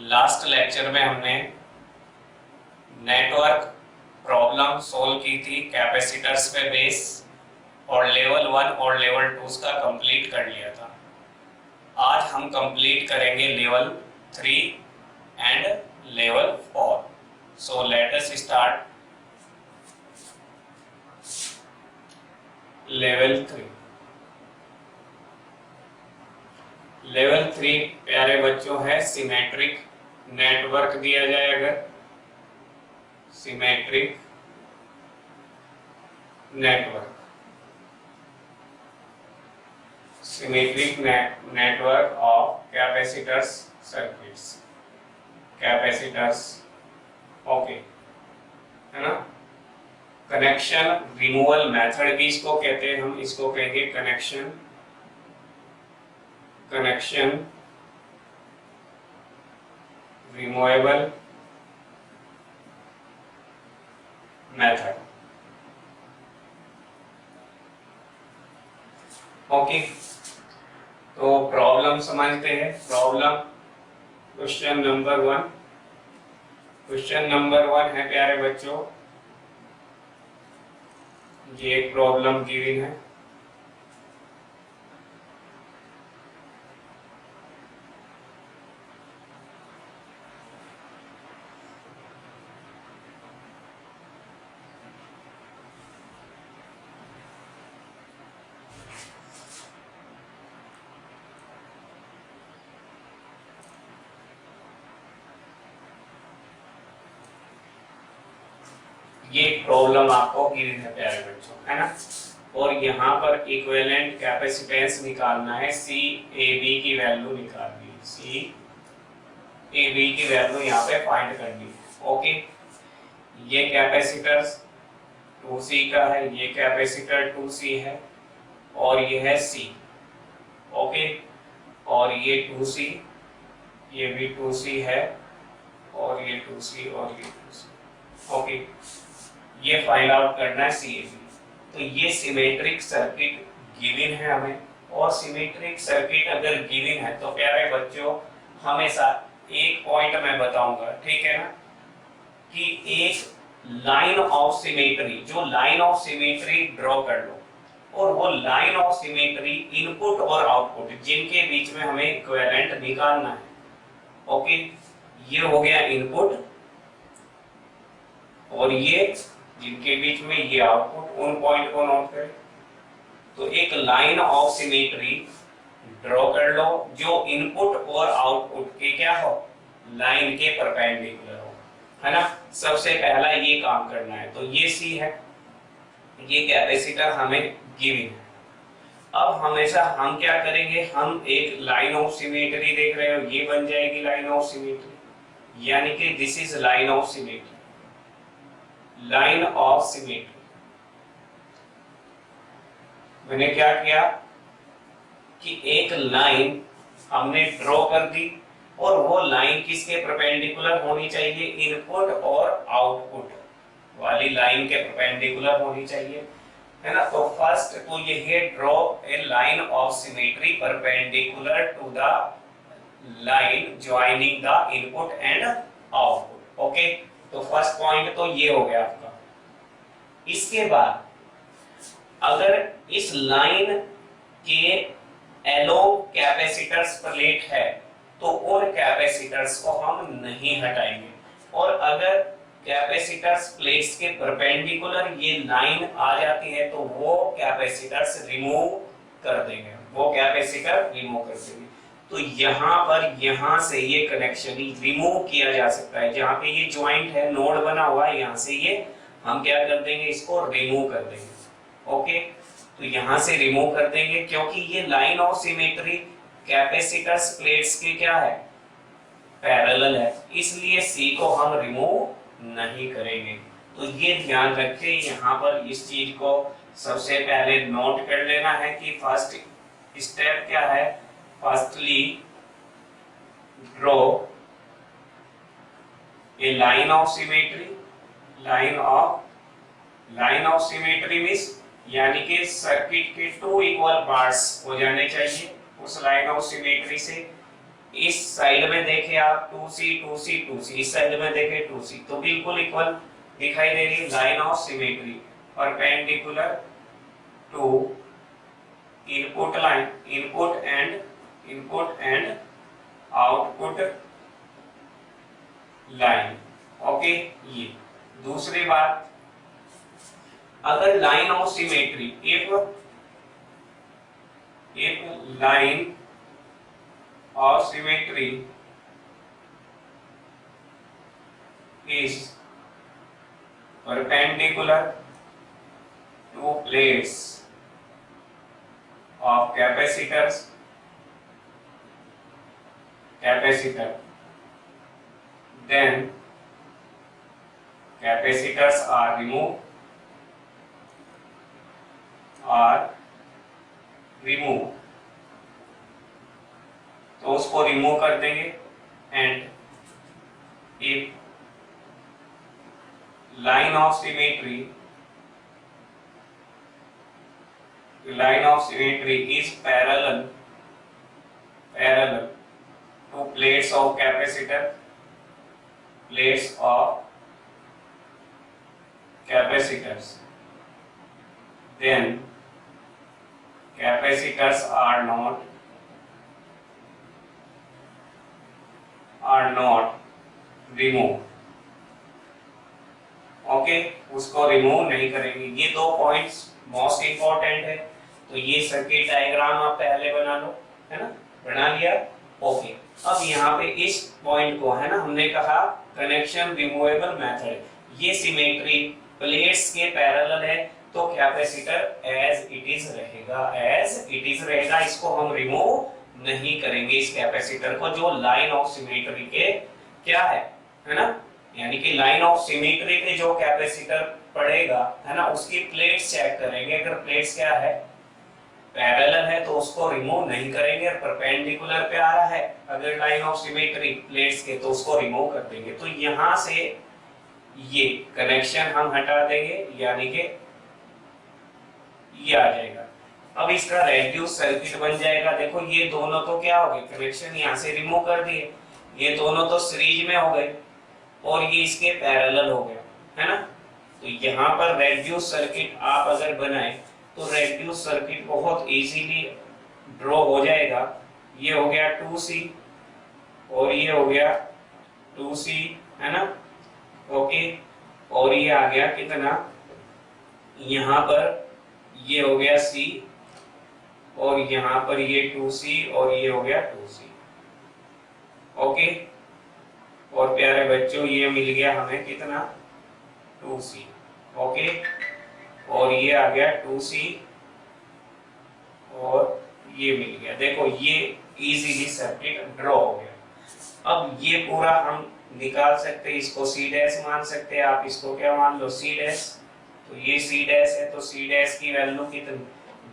Last lecture में हमने network problem solve की थी कैपेसिटर्स पे बेस और लेवल 1 और लेवल 2 का कंप्लीट कर लिया था। आज हम कंप्लीट करेंगे level 3 and level 4। So let us start level 3। Level 3 प्यारे बच्चों है सिमेट्रिक नेटवर्क दिया जाए, अगर symmetric network, symmetric network of capacitors circuits, capacitors, okay है ना। कनेक्शन रिमूवल मेथड भी इसको कहते हैं, हम इसको कहेंगे कनेक्शन रिमूवेबल मेथड, ओके। तो प्रॉब्लम समझते हैं। Problem question number 1, question number 1 है प्यारे बच्चों, ये एक प्रॉब्लम गिवन है। ये प्रॉब्लम आपको गिवन है प्यारे बच्चों, है ना। और यहाँ पर इक्विवेलेंट कैपेसिटेंस निकालना है, सी ए बी की वैल्यू निकालनी है, सी ए बी की वैल्यू यहाँ पे फाइंड करनी है, ओके। ये कैपेसिटर 2C का है, ये कैपेसिटर 2C है और ये है C, ओके। और ये 2C, ये भी 2C है और ये 2C और ये 2C, ओके। ये फाइंड आउट करना है CAB। तो ये सिमेट्रिक सर्किट गिवन है हमें, और सिमेट्रिक सर्किट अगर गिवन है तो प्यारे बच्चों हमेशा एक पॉइंट मैं बताऊंगा, ठीक है ना, कि एक लाइन ऑफ सिमेट्री, जो लाइन ऑफ सिमेट्री ड्रॉ कर लो, और वो लाइन ऑफ सिमेट्री इनपुट और आउटपुट जिनके बीच में हमें इक्विवेलेंट निकालना है, ओके। ये हो गया इनपुट और ये जिनके बीच में ये आउटपुट, उन पॉइंट को नोट करें। तो एक लाइन ऑफ सिमेट्री ड्रॉ कर लो जो इनपुट और आउटपुट के क्या हो, लाइन के परपेंडिकुलर हो, है ना। सबसे पहला ये काम करना है। तो ये सी है, ये कैपेसिटर हमें गिवन है। अब हमेशा हम क्या करेंगे, हम एक लाइन ऑफ सिमेट्री देख रहे हो, ये बन जाएगी लाइन ऑफ सिमेट्री, यानी कि this is line of symmetry, line of symmetry. मैंने क्या किया कि एक लाइन हमने ड्रॉ कर दी, और वो लाइन किसके परपेंडिकुलर होनी चाहिए, इनपुट और आउटपुट वाली लाइन के परपेंडिकुलर होनी चाहिए, है ना। तो फर्स्ट तो ये है draw a line of symmetry perpendicular to the line joining the input and output, okay. तो फर्स्ट पॉइंट तो ये हो गया आपका। इसके बाद अगर इस लाइन के एलो कैपेसिटर्स प्लेट है तो उन कैपेसिटर्स को हम नहीं हटाएंगे, और अगर कैपेसिटर्स प्लेट्स के परपेंडिकुलर ये लाइन आ जाती है तो वो कैपेसिटर्स रिमूव कर देंगे, वो कैपेसिटर रिमूव कर देंगे। तो यहाँ पर यहाँ से ये कनेक्शन रिमूव किया जा सकता है, जहाँ पे ये ज्वाइंट है, नोड बना हुआ है, यहाँ से ये हम क्या कर देंगे, इसको रिमूव कर देंगे, ओके। तो यहाँ से रिमूव कर देंगे क्योंकि ये line of symmetry capacitors plates के क्या है, पैरेलल है, इसलिए सी को हम रिमूव नहीं करेंगे। तो ये ध्यान रखिए, यहाँ पर इस चीज को सबसे पहले नोट कर लेना है कि फर्स्ट स्टेप क्या है। Firstly draw a line of symmetry, line of symmetry means यानी कि सर्किट के टू इक्वल पार्ट्स हो जाने चाहिए उस लाइन ऑफ सिमेट्री से, इस साइड में देखे आप 2c 2c 2c, इस साइड में देखे 2c, तो बिल्कुल इक्वल दिखाई दे रही है। Line of symmetry perpendicular to input line, input and output line. Okay, ये दूसरी बात, अगर लाइन ऑफ सिमेट्री, एक line of symmetry is perpendicular to plates of capacitor, then capacitors are removed, तो उसको रिमूव कर देंगे। And if line of symmetry is parallel to plates of capacitors, then capacitors are not removed। Okay, उसको remove नहीं करेंगे। ये दो points most important है। तो ये सर्किट डायग्राम आप पहले बना लो, है ना, बना लिया। ओके, अब यहाँ पे इस पॉइंट को, है ना, हमने कहा कनेक्शन रिमूवेबल मेथड, ये सिमेट्री प्लेट्स के पैरेलल है, तो कैपेसिटर एज इट इज रहेगा, इसको हम रिमूव नहीं करेंगे इस कैपेसिटर को, जो लाइन ऑफ सिमेट्री के क्या है ना, यानी कि लाइन ऑफ सिमेट्री के जो कैपेसिटर पड़ेगा, है ना, उसकी प्लेट्स चेक करेंगे। अगर प्लेट्स क्या है, पैरेलल है, तो उसको रिमूव नहीं करेंगे। परपेंडिकुलर पे आ रहा है अगर लाइन ऑफ सिमेट्री प्लेट्स के, तो उसको रिमूव कर देंगे। तो यहां से ये कनेक्शन हम हटा देंगे, यानी कि ये आ जाएगा। अब इसका रेड्यूस सर्किट बन जाएगा। देखो ये दोनों तो क्या हो गए, कनेक्शन यहाँ से रिमूव कर दिए, ये दोनों तो सीरीज में हो गए और ये इसके पैरेलल हो गया, है ना। तो यहाँ पर रेड्यूस सर्किट आप अगर बनाए तो रेड्यूस सर्किट बहुत इजीली ड्रॉ हो जाएगा। ये हो गया 2C और ये हो गया 2C, है ना। ओके, और ये आ गया कितना, यहाँ पर ये हो गया C और यहाँ पर ये 2C और ये हो गया 2C। ओके, और प्यारे बच्चों ये मिल गया हमें कितना, 2C। ओके, और ये आ गया 2C और ये मिल गया। देखो ये इजीली सर्किट ड्रॉ हो गया। अब ये पूरा हम निकाल सकते हैं, इसको C डैश मान सकते हैं आप, इसको क्या मान लो, C डैश। तो ये C डैश है, तो C डैश की वैल्यू कितनी,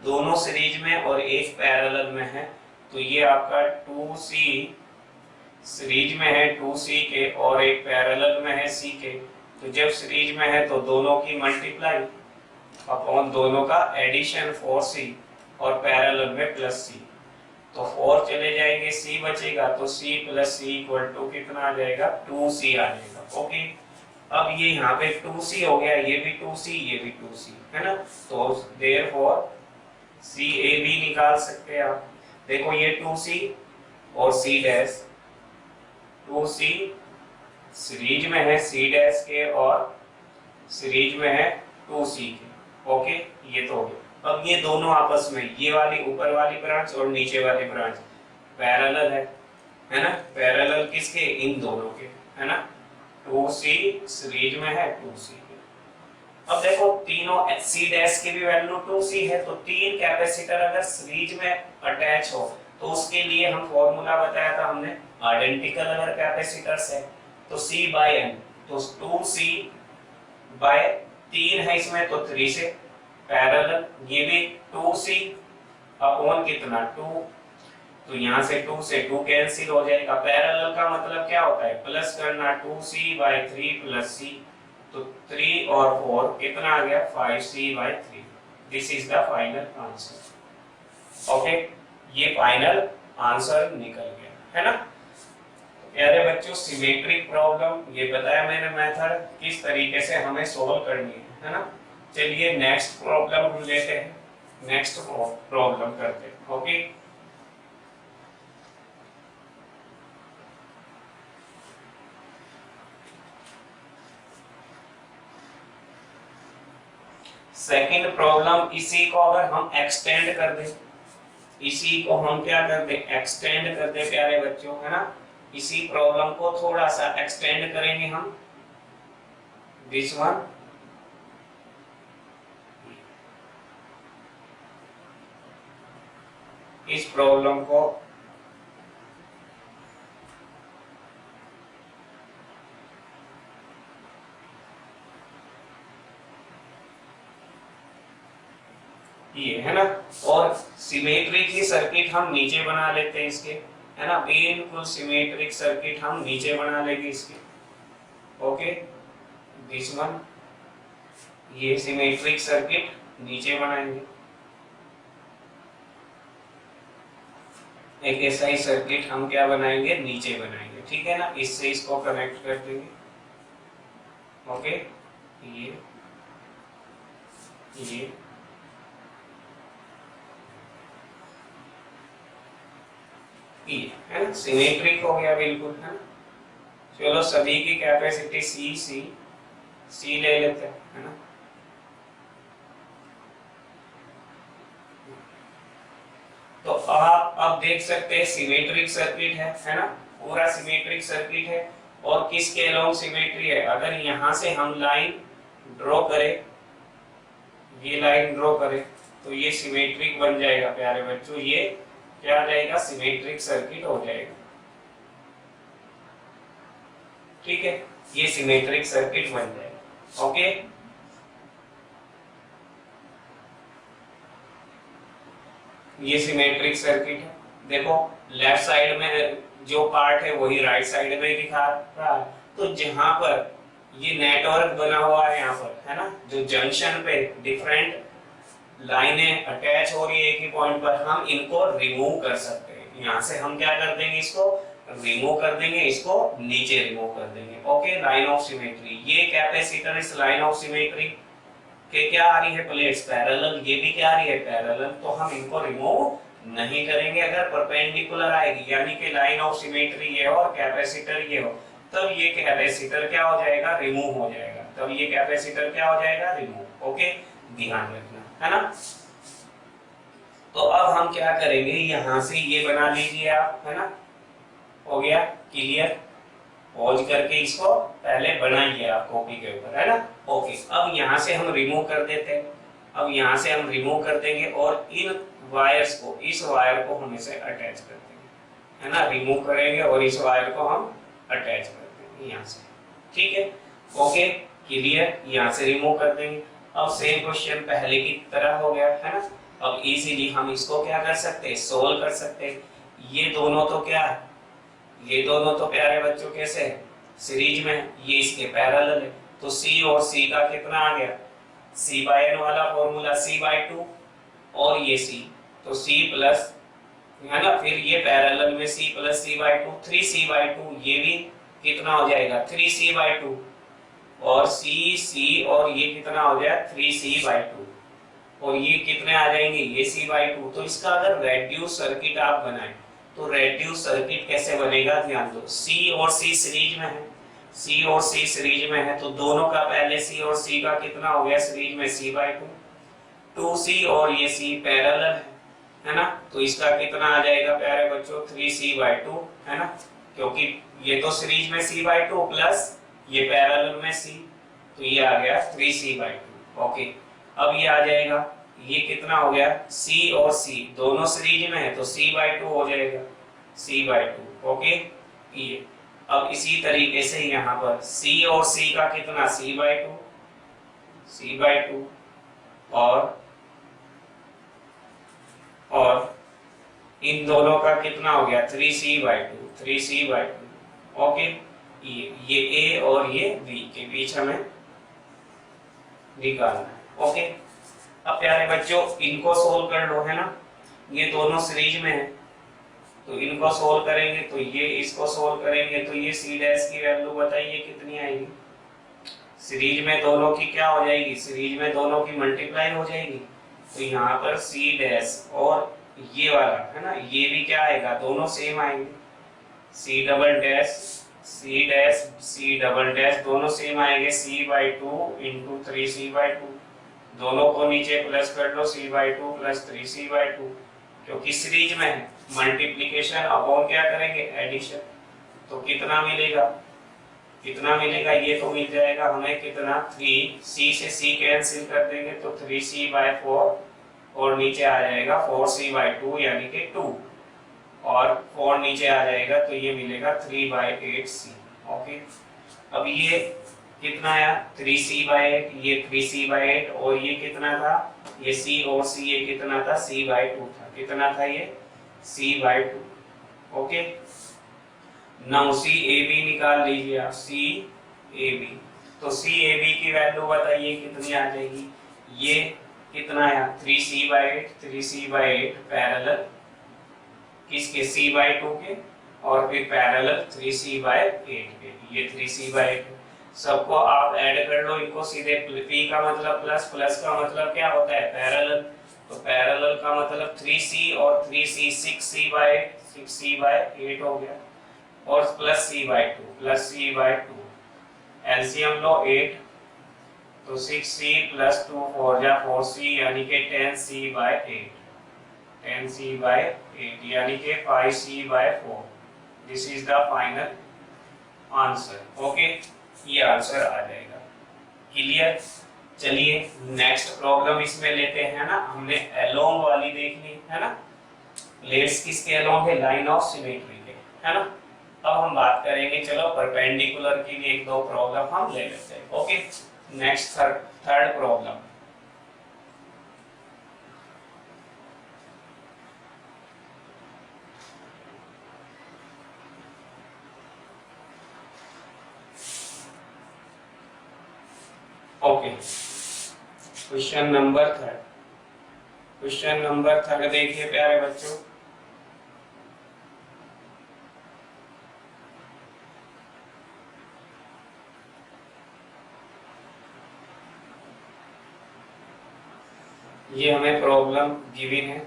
दोनों सीरीज में और एक पैरेलल में है, तो ये आपका 2C सीरीज में है 2C के और एक पैरेलल में है C के। तो जब सीरीज में है तो दोनों की मल्टीप्लाई अपॉन दोनों का एडिशन 4C और पैरेलल में प्लस C, तो 4 चले जाएंगे, C बचेगा, तो C plus C equal to कितना आ जाएगा, 2C आ जाएगा। ओके, अब ये यहाँ पे 2C हो गया, ये भी 2C, ये भी 2C, है ना। तो देयरफॉर CA भी निकाल सकते हैं आप। देखो ये 2C और C डैश, 2C सीरीज में है C डैश के और सीरीज में है 2C के। ओके, ये तो हो गया। अब ये दोनों आपस में, ये वाली ऊपर वाली ब्रांच और नीचे वाली ब्रांच पैरेलल है ना, पैरेलल किसके, इन दोनों के, है ना। 2C सीरीज में है 2C के। अब देखो तीनों C डैश की भी वैल्यू 2C है, तो तीन कैपेसिटर अगर सीरीज में अटैच हो तो उसके लिए हम फॉर्मूला बताया था हमने, आइडेंटिकल अगर कैपेसिटर्स है तो C/N, तो 2C बाय 3 है इसमें, तो 3 से पैरेलल, ये भी 2C अपॉन कितना 2, तो यहाँ से 2 से 2 कैंसिल हो जाएगा। पैरेलल का मतलब क्या होता है, प्लस करना, 2C/3 प्लस C, तो 3 और 4 कितना आ गया, 5C/3। This is the final answer. Okay, ये फाइनल आंसर निकल गया, है ना। प्यारे बच्चों सिमेट्रिक प्रॉब्लम ये बताया मैंने मेथड किस तरीके से हमें सोल्व करनी है ना। चलिए नेक्स्ट प्रॉब्लम हम लेते हैं, नेक्स्ट प्रॉब्लम करते हैं। ओके सेकंड प्रॉब्लम, इसी को अगर हम एक्सटेंड कर दें, इसी को हम क्या कर दें, एक्सटेंड कर दें प्यारे बच्चों, है ना। इसी प्रॉब्लम को थोड़ा सा एक्सटेंड करेंगे हम, दिस वन, इस प्रॉब्लम को ये है ना, और सिमेट्रिक की सर्किट हम नीचे बना लेते हैं इसके, है ना, बिल्कुल सिमेट्रिक सर्किट हम नीचे बना लेंगे इसके। ओके दिस वन, ये सिमेट्रिक सर्किट नीचे बनाएंगे, एक ऐसा ही सर्किट हम क्या बनाएंगे, नीचे बनाएंगे, ठीक है ना। इससे इसको कनेक्ट कर देंगे। ओके ये E है ना, सिमेट्रिक हो गया बिल्कुल, है ना। चलो सभी की कैपेसिटी सी ले लेते हैं, है ना। तो आप अब देख सकते हैं सिमेट्रिक सर्किट है ना, पूरा सिमेट्रिक सर्किट है, और किसके अलोंग सिमेट्री है, अगर यहां से हम लाइन ड्रॉ करें, ये लाइन ड्रॉ करें, तो ये सिमेट्रिक बन जाएगा प्यारे बच्चों, ये क्या आ जाएगा, सिमेट्रिक सर्किट हो जाएगा, ठीक है, ये सिमेट्रिक सर्किट बन जाएगा। ओके ये सिमेट्रिक सर्किट है, देखो लेफ्ट साइड में जो पार्ट है वही राइट साइड में दिखा रहा है, तो जहां पर ये नेटवर्क बना हुआ है यहाँ पर, है ना, जो जंक्शन पे डिफरेंट लाइनें अटैच हो रही है एक ही पॉइंट पर, हम इनको रिमूव कर सकते हैं। यहाँ से हम क्या कर देंगे, इसको रिमूव कर देंगे, इसको नीचे रिमूव कर देंगे। ओके लाइन ऑफ सिमेट्री, ये कैपेसिटर इस लाइन ऑफ सिमेट्री के क्या आ रही है, प्लेट्स पैरेलल, ये भी क्या आ रही है, पैरेलल, तो हम इनको रिमूव नहीं करेंगे। अगर परपेंडिकुलर आएगी, यानी कि लाइन ऑफ सिमेट्री ये हो और कैपेसिटर ये हो, तब ये कैपेसिटर क्या हो जाएगा, रिमूव हो जाएगा, तब ये कैपेसिटर क्या हो जाएगा, रिमूव। ओके ध्यान रखना, है ना। तो अब हम क्या करेंगे, यहां से ये बना लीजिए आप, है ना, हो गया क्लियर, पॉज करके इसको पहले बनाइए आप कॉपी के ऊपर, है ना। ओके अब यहां से हम रिमूव कर देते हैं, अब यहां से हम रिमूव कर देंगे और इन वायर्स को, इस वायर को हम इसे अटैच कर देंगे, है ना, रिमूव करेंगे और इस वायर को हम अटैच कर देंगे यहां से, ठीक है। ओके क्लियर, यहां से रिमूव कर देंगे। अब सेम क्वेश्चन पहले की तरह हो गया, है ना। अब इजीली हम इसको क्या कर सकते हैं, सोल्व कर सकते हैं। ये दोनों तो क्या है, ये दोनों तो प्यारे बच्चों कैसे है, सीरीज में, ये इसके पैरेलल है, तो C और C का कितना आ गया, C/N वाला फॉर्मूला C/2 और ये C, तो C प्लस, है ना, फिर ये पैरेलल में C प्लस C/2, 3C/2, ये भी कितना हो जाएगा, 3C/2, और C और ये कितना हो जाए 3C/2, और ये कितने आ जाएंगे, ये C/2। तो इसका अगर रेड्यूस सर्किट आप बनाएं, तो रेड्यूस सर्किट कैसे बनेगा, ध्यान दो, C और C सीरीज में है, C और C सीरीज में है, तो दोनों का पहले C और C का कितना हो गया सीरीज में, C/2, 2C और ये C पैरेलल है ना, तो इसका कितना आ जाएगा प्यारे बच्चों, 3C/2, है ना, क्योंकि ये तो सीरीज में C/2 प्लस ये पैरेलल में C, तो ये आ गया 3C/2। ओके अब ये आ जाएगा, ये कितना हो गया, C और C दोनों सीरीज में है, तो C/2 हो जाएगा, C/2। ओके ये अब इसी तरीके से यहाँ पर C और C का कितना, C/2 और इन दोनों का कितना हो गया, 3C/2। ओके ये A और ये B के बीच हमें निकालना है। ओके अब प्यारे बच्चों इनको सोल्व कर लो, है ना, ये दोनों सीरीज में है, तो इनको सोल्व करेंगे, तो ये इसको सोल्व करेंगे, तो ये सी डैश की वैल्यू बताइए कितनी आएगी। सीरीज में दोनों की क्या हो जाएगी, सीरीज में दोनों की मल्टीप्लाई हो जाएगी। तो यहाँ पर सी डैश और ये वाला है ना, ये भी क्या आएगा, दोनों सेम आएंगे। C double dash c double dash दोनों सेम आएंगे। c/2 इंटू 3c/2, दोनों को नीचे प्लस कर लो, c/2 प्लस 3c/2, क्योंकि सीरीज में है। मल्टीप्लीकेशन अपॉन क्या करेंगे, एडिशन। तो कितना मिलेगा, कितना मिलेगा, ये तो मिल जाएगा हमें कितना, 3c से c कैंसिल कर देंगे तो 3c/4 और नीचे आ जाएगा 4c/2 यानी कि 2, और 4 नीचे आ जाएगा तो ये मिलेगा 3/8c। ओके, अब ये कितना आया, 3c/8, ये 3c/8 और ये कितना था, ये c और c, ये कितना था, c/2 था। कितना था ये, c/2। ओके, नाउ CAB निकाल लीजिए आप, CAB। तो CAB की वैल्यू बताइए कितनी आ जाएगी, ये कितना आया, 3c/8 पैरेलल किसके, c/2 के, और फिर पैरेलल 3c/8 के, ये 3c/8। सबको आप ऐड कर लो इनको सीधे, p का मतलब प्लस, प्लस का मतलब क्या होता है, पैरेलल। तो पैरेलल का मतलब 3c और 3c 6c/8 हो गया, और प्लस c/2 एलसीएम लो 8, तो 6c प्लस 2 4 जा 4c यानी कि 10c/8 यानी कि 5c/4। This is the final answer. Okay, ये आंसर आ जाएगा। क्लियर। चलिए नेक्स्ट प्रॉब्लम इसमें लेते हैं ना, हमने अलोंग वाली देख ली है ना, प्लेट्स किसके अलोंग है, लाइन ऑफ सिमेट्री के, है ना। अब हम बात करेंगे, चलो परपेंडिकुलर की भी एक दो प्रॉब्लम हम ले लेते हैं। Okay, next third problem. Okay, question number third देखिए प्यारे बच्चों। ये हमें प्रॉब्लम गिवन है,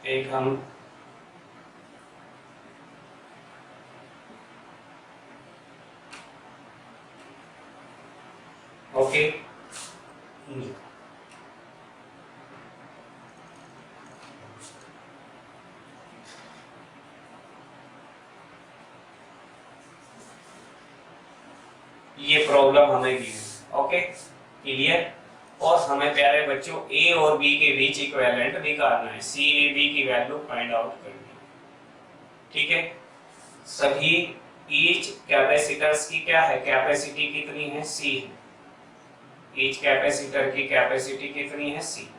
एक हम ओके ये प्रॉब्लम हमें दी है। Okay, clear. और हमें प्यारे बच्चों ए और बी के बीच इक्विवेलेंट निकालना है, सी ए बी की वैल्यू फाइंड आउट करनी है। ठीक है, सभी ईच कैपेसिटर्स की क्या है, कैपेसिटी कितनी है, सी है। ईच कैपेसिटर की कैपेसिटी कितनी है, सी।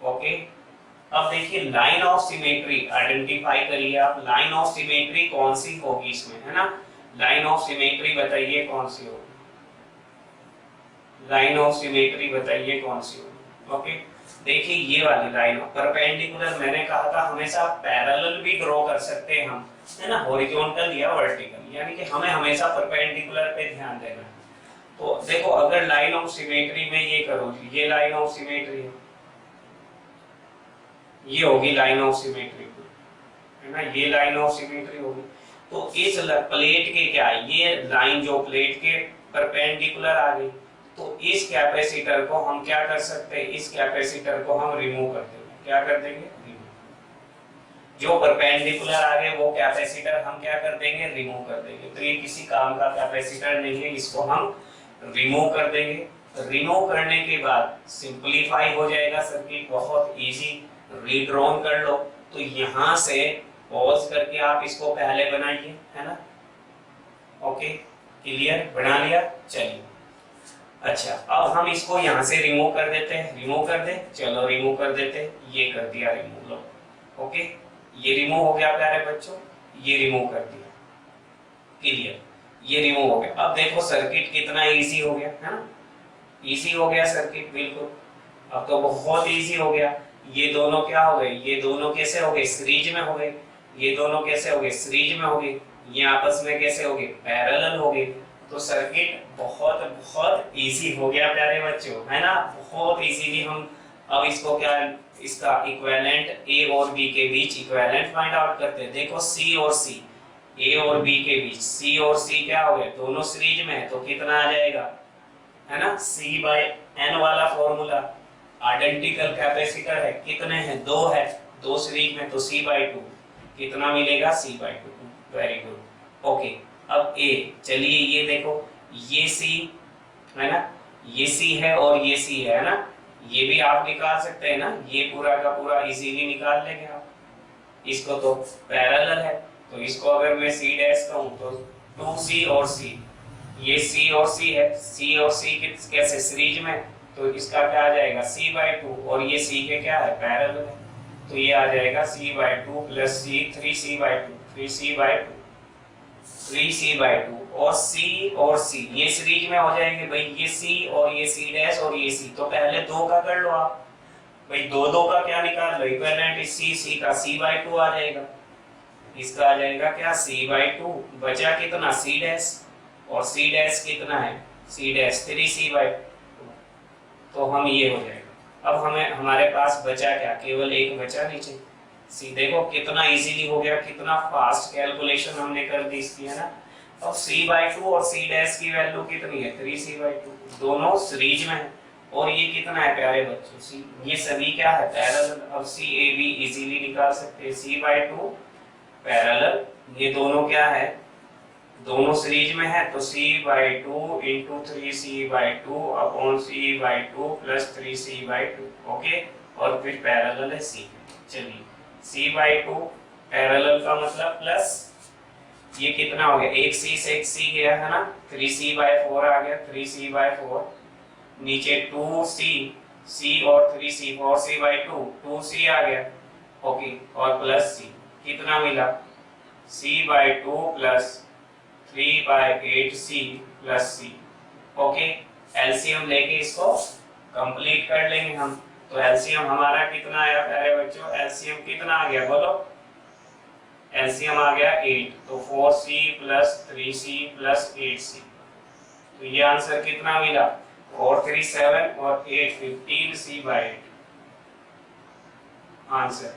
ओके, अब देखिए लाइन ऑफ सिमेट्री आइडेंटिफाई करिए आप, लाइन ऑफ सिमेट्री कौन सी होगी इसमें, है ना। लाइन ऑफ सिमेट्री बताइए कौन सी होगी, लाइन ऑफ सिमेट्री बताइए कौन सी होगी। ओके, देखिए ये वाली लाइन परपेंडिकुलर, मैंने कहा था हमेशा पैरेलल भी ड्रॉ कर सकते हैं हम, है ना, हॉरिजॉन्टल या वर्टिकल, यानी कि हमें हमेशा परपेंडिकुलर पे ध्यान देना है। तो देखो अगर लाइन ऑफ सिमेट्री में ये करो, ये लाइन ऑफ सिमेट्री है, ये होगी लाइन ऑफ सिमेट्री, है ना, ये लाइन ऑफ सिमेट्री होगी। तो इस प्लेट के क्या, ये लाइन जो प्लेट के परपेंडिकुलर आ गई, तो इस कैपेसिटर को हम क्या कर सकते हैं, इस कैपेसिटर को हम रिमूव कर देंगे। क्या कर देंगे, रिमूव। जो परपेंडिकुलर आ गए वो कैपेसिटर हम क्या कर देंगे, रिमूव कर देंगे। तो ये किसी काम का कैपेसिटर नहीं है, इसको हम रिमूव कर देंगे। रिमूव करने के बाद सिंपलीफाई हो जाएगा सर्किट, बहुत इजी, रीड्रॉन कर लो। तो यहाँ से पॉज करके आप इसको पहले बनाइए, है ना। ओके, क्लियर, बना लिया। चलिए अच्छा, अब हम इसको यहाँ से रिमूव कर देते हैं, रिमूव कर दे, चलो रिमूव कर देते हैं, ये कर दिया रिमूव, लो। ओके, ये रिमूव हो गया प्यारे बच्चों, ये रिमूव कर दिया, क्लियर। ये रिमूव हो गया। अब देखो सर्किट कितना इजी हो गया, है ना, इजी हो गया सर्किट बिल्कुल। अब तो बहुत इजी हो गया। ये दोनों क्या हो गए, ये दोनों कैसे हो गए, सीरीज में हो गए। ये दोनों कैसे हो गए, सीरीज में हो गए। ये आपस में कैसे हो गए, पैरेलल हो गए। तो सर्किट बहुत बहुत इजी हो गया प्यारे बच्चों, है ना, बहुत इजीली हम अब इसको क्या, इसका इक्विवेलेंट ए और बी के बीच इक्विवेलेंट फाइंड आउट करते हैं। देखो सी और सी, ए और बी के बीच सी और सी क्या हो गए, दोनों सीरीज में है, तो कितना आ जाएगा, है ना, C बाय N वाला फॉर्मूला। आइडेंटिकल कैपेसिटर है, कितने हैं, दो है, दो सीरीज में, तो C बाय 2 कितना मिलेगा, C by 2। Very good, okay. अब A, चलिए ये देखो, ये C है ना, ये C है और ये C है ना, ये भी आप निकाल सकते हैं ना, ये पूरा का पूरा इजीली निकाल लेंगे आप। इसको तो पैरेलल है, तो इसको अगर मैं C डैश कहूं तो 2C और C, ये C और C है, C और C कैसे सीरीज में, तो इसका क्या आ जाएगा, C बाय 2, और ये C के क्या है, पैरेलल है, तो ये आ जाएगा C by 2 plus C, 3C by 2, 3C by 2, 3C by 2, और C ये सीरीज में हो जाएंगे भाई, ये C और ये C डैश और ये C, तो पहले दो का कर लो आप भाई, दो दो का क्या निकाल लो, इक्विवेलेंट C का C बाय 2 आ जाएगा, इसका आ जाएगा क्या, C बाय 2, बचा कितना, C डैश, और C डैश कितना है, C डैश 3C बाय 2, तो हम ये हो जाएगा। अब हमें हमारे पास बचा क्या, केवल एक बचा नीचे C। देखो कितना इजीली हो गया, कितना फास्ट कैलकुलेशन हमने कर दी इसकी, है ना। अब C बाय 2 और C डैश की वैल्यू कितनी है, 3C बाय 2, दोनों सीरीज में है, और ये कितना है प्यारे बच्चों, C, ये सभी क्या है, पैरेलल। अब C A B इजीली निकाल सकते हैं, C बाय 2 पैरेलल, ये दोनों क्या है, दोनों सीरीज में है, तो C by 2 into 3C by 2 upon C by 2 plus 3C by 2, okay, और फिर पैरेलल है C। चलिए C बाय 2 पैरेलल का मतलब प्लस, ये कितना हो गया, एक C से एक C गया है ना, 3C बाय 4 आ गया, 3C बाय 4, नीचे 2C, C और 3C, 4C बाय 2, 2C आ गया, ओके, और प्लस C, कितना मिला, C by 2 plus 3 by 8C plus C, okay. LCM लेके इसको कंप्लीट कर लेंगे हम, तो एलसीएम हमारा कितना आया प्यारे बच्चों, एलसीएम कितना आ गया बोलो, एलसीएम आ गया 8, तो 4C plus 3C plus 8C, तो ये आंसर कितना मिला, 4 3 7 और 8 15C bye 8 answer,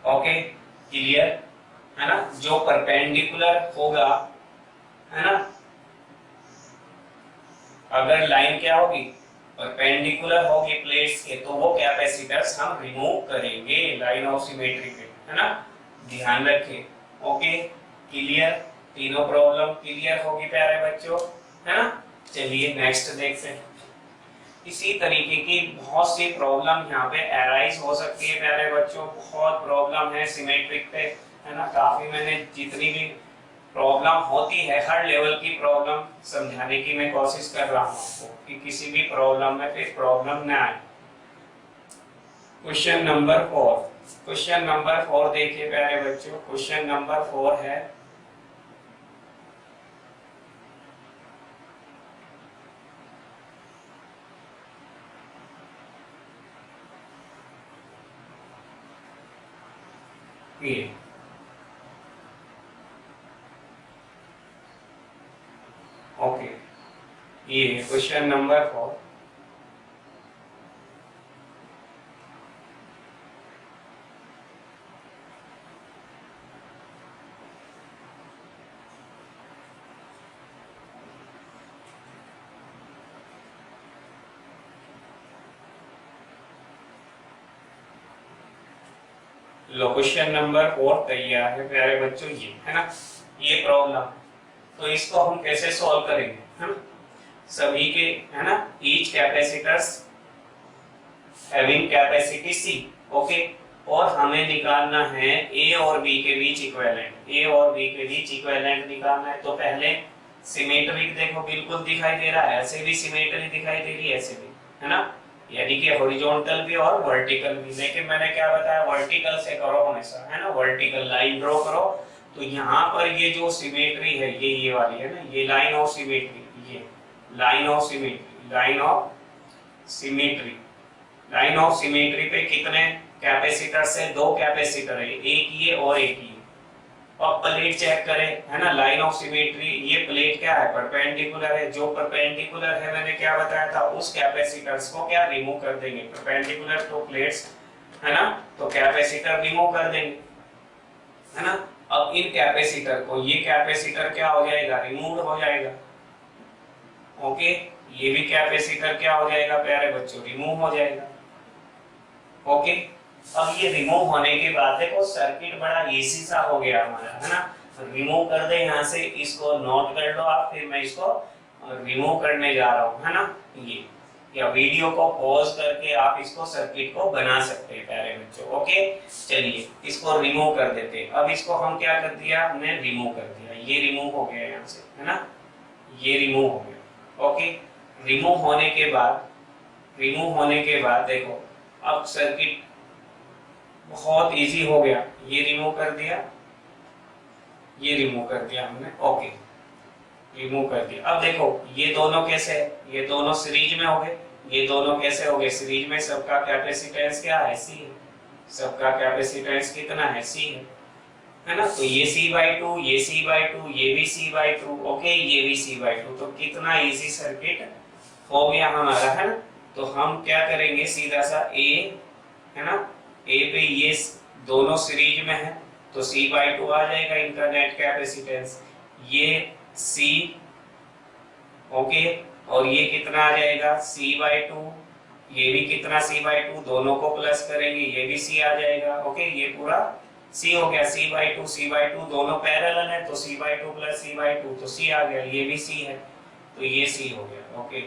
okay, clear है ना। जो परपेंडिकुलर होगा, है ना, अगर लाइन क्या होगी, परपेंडिकुलर होगी प्लेट्स के, तो वो कैपेसिटर्स हम रिमूव करेंगे लाइन ऑफ सिमेट्री पे, है ना, ध्यान रखें, ओके, क्लियर, तीनों प्रॉब्लम क्लियर होगी प्यारे बच्चों, है ना। चलिए नेक्स्ट देखते हैं। इसी तरीके की बहुत सी प्रॉब्लम यहाँ पे अराइज हो सकती है प्यारे बच्चों, बहुत प्रॉब्लम है सिमेट्रिक पे, है ना, काफी मैंने जितनी भी प्रॉब्लम होती है हर लेवल की प्रॉब्लम समझाने की मैं कोशिश कर रहा हूँ आपको, कि किसी भी प्रॉब्लम में फिर प्रॉब्लम न आए। क्वेश्चन नंबर 4, क्वेश्चन नंबर 4 देखिए प्यारे बच्चों, क्वेश्चन नंबर 4 है, ये ओके, ये क्वेश्चन नंबर 4, लो क्वेश्चन नंबर 4 तैयार है प्यारे बच्चों, ये है ना, ये प्रॉब्लम, तो इसको हम कैसे सॉल्व करेंगे, है ना, सभी के, है ना, each capacitors having capacity C, okay, और हमें निकालना है A और B के बीच इक्विवेलेंट, A और B के बीच इक्विवेलेंट निकालना है। तो पहले सिमेट्रिक देखो बिल्कुल दिखाई दे रहा है, ऐसे भी सिमेट्री दिखाई दे रही है, ऐसे भी, है ना, यानी कि हॉरिजॉन्टल भी और वर्टिकल भी, लेकिन मैंने क्या बताया, वर्टिकल से करो हमेशा, है ना, वर्टिकल लाइन ड्रॉ करो, तो यहाँ पर ये जो सिमेट्री है ये वाली है ना, ये लाइन ऑफ सिमेट्री, ये line of symmetry, line of symmetry, line of symmetry पे कितने कैपेसिटर से, दो कैपेसिटर है, एक ये और एक ये। अब प्लेट चेक करें, है ना, लाइन ऑफ सिमेट्री, ये प्लेट क्या है, परपेंडिकुलर है, जो परपेंडिकुलर है मैंने क्या बताया था, उस कैपेसिटर्स को क्या रिमूव कर देंगे, परपेंडिकुलर तो प्लेट्स है ना, तो कैपेसिटर रिमूव कर देंगे, है ना। अब इन कैपेसिटर को, ये कैपेसिटर क्या हो जाएगा, रिमूव हो जाएगा, ओके, ये भी कैपेसिटर क्या हो जाएगा प्यारे बच्चों, रिमूव हो जाएगा, ओके। अब ये रिमूव होने के बाद देखो सर्किट बड़ा इजी सा हो गया हमारा, है ना। रिमूव कर दे यहाँ से, इसको नोट कर लो आप, फिर मैं इसको रिमूव करने जा रहा हूँ, है ना। ये या वीडियो को पॉज करके आप इसको सर्किट को बना सकते हैं प्यारे बच्चों, ओके। चलिए इसको रिमूव कर देते हैं। अब इसको हम क्या कर दिया, हमने रिमूव कर दिया, ये रिमूव हो गया यहाँ से, है ना, ये रिमूव हो गया, ओके। रिमूव होने के बाद, रिमूव होने के बाद देखो अब सर्किट बहुत इजी हो गया, ये रिमूव कर दिया, ये रिमूव कर दिया हमने, ओके, रिमूव कर दिया। अब देखो ये दोनों कैसे है, ये दोनों सीरीज में हो गए, ये दोनों कैसे हो गए सीरीज में, सबका कैपेसिटेंस क्या है, सी है, सबका कैपेसिटेंस कितना है, सी है ना। तो ये C/2, ये C/2, ये भी C/2, ओके, ये भी C/2, तो कितना इजी सर्किट हो गया हमारा, है ना। तो हम क्या करेंगे, सीधा सा ए, है ना, ए पे ये दोनों सीरीज में है तो C/2 आ जाएगा इनका नेट कैपेसिटेंस, ये C, ओके, और ये कितना आ जाएगा C/2, ये भी कितना C/2, दोनों को प्लस करेंगे ये भी C आ जाएगा, ओके, ये पूरा C हो गया, C/2 दोनों पैरेलल है तो C/2 प्लस C/2 तो C आ गया, ये भी C है तो ये C हो गया, ओके।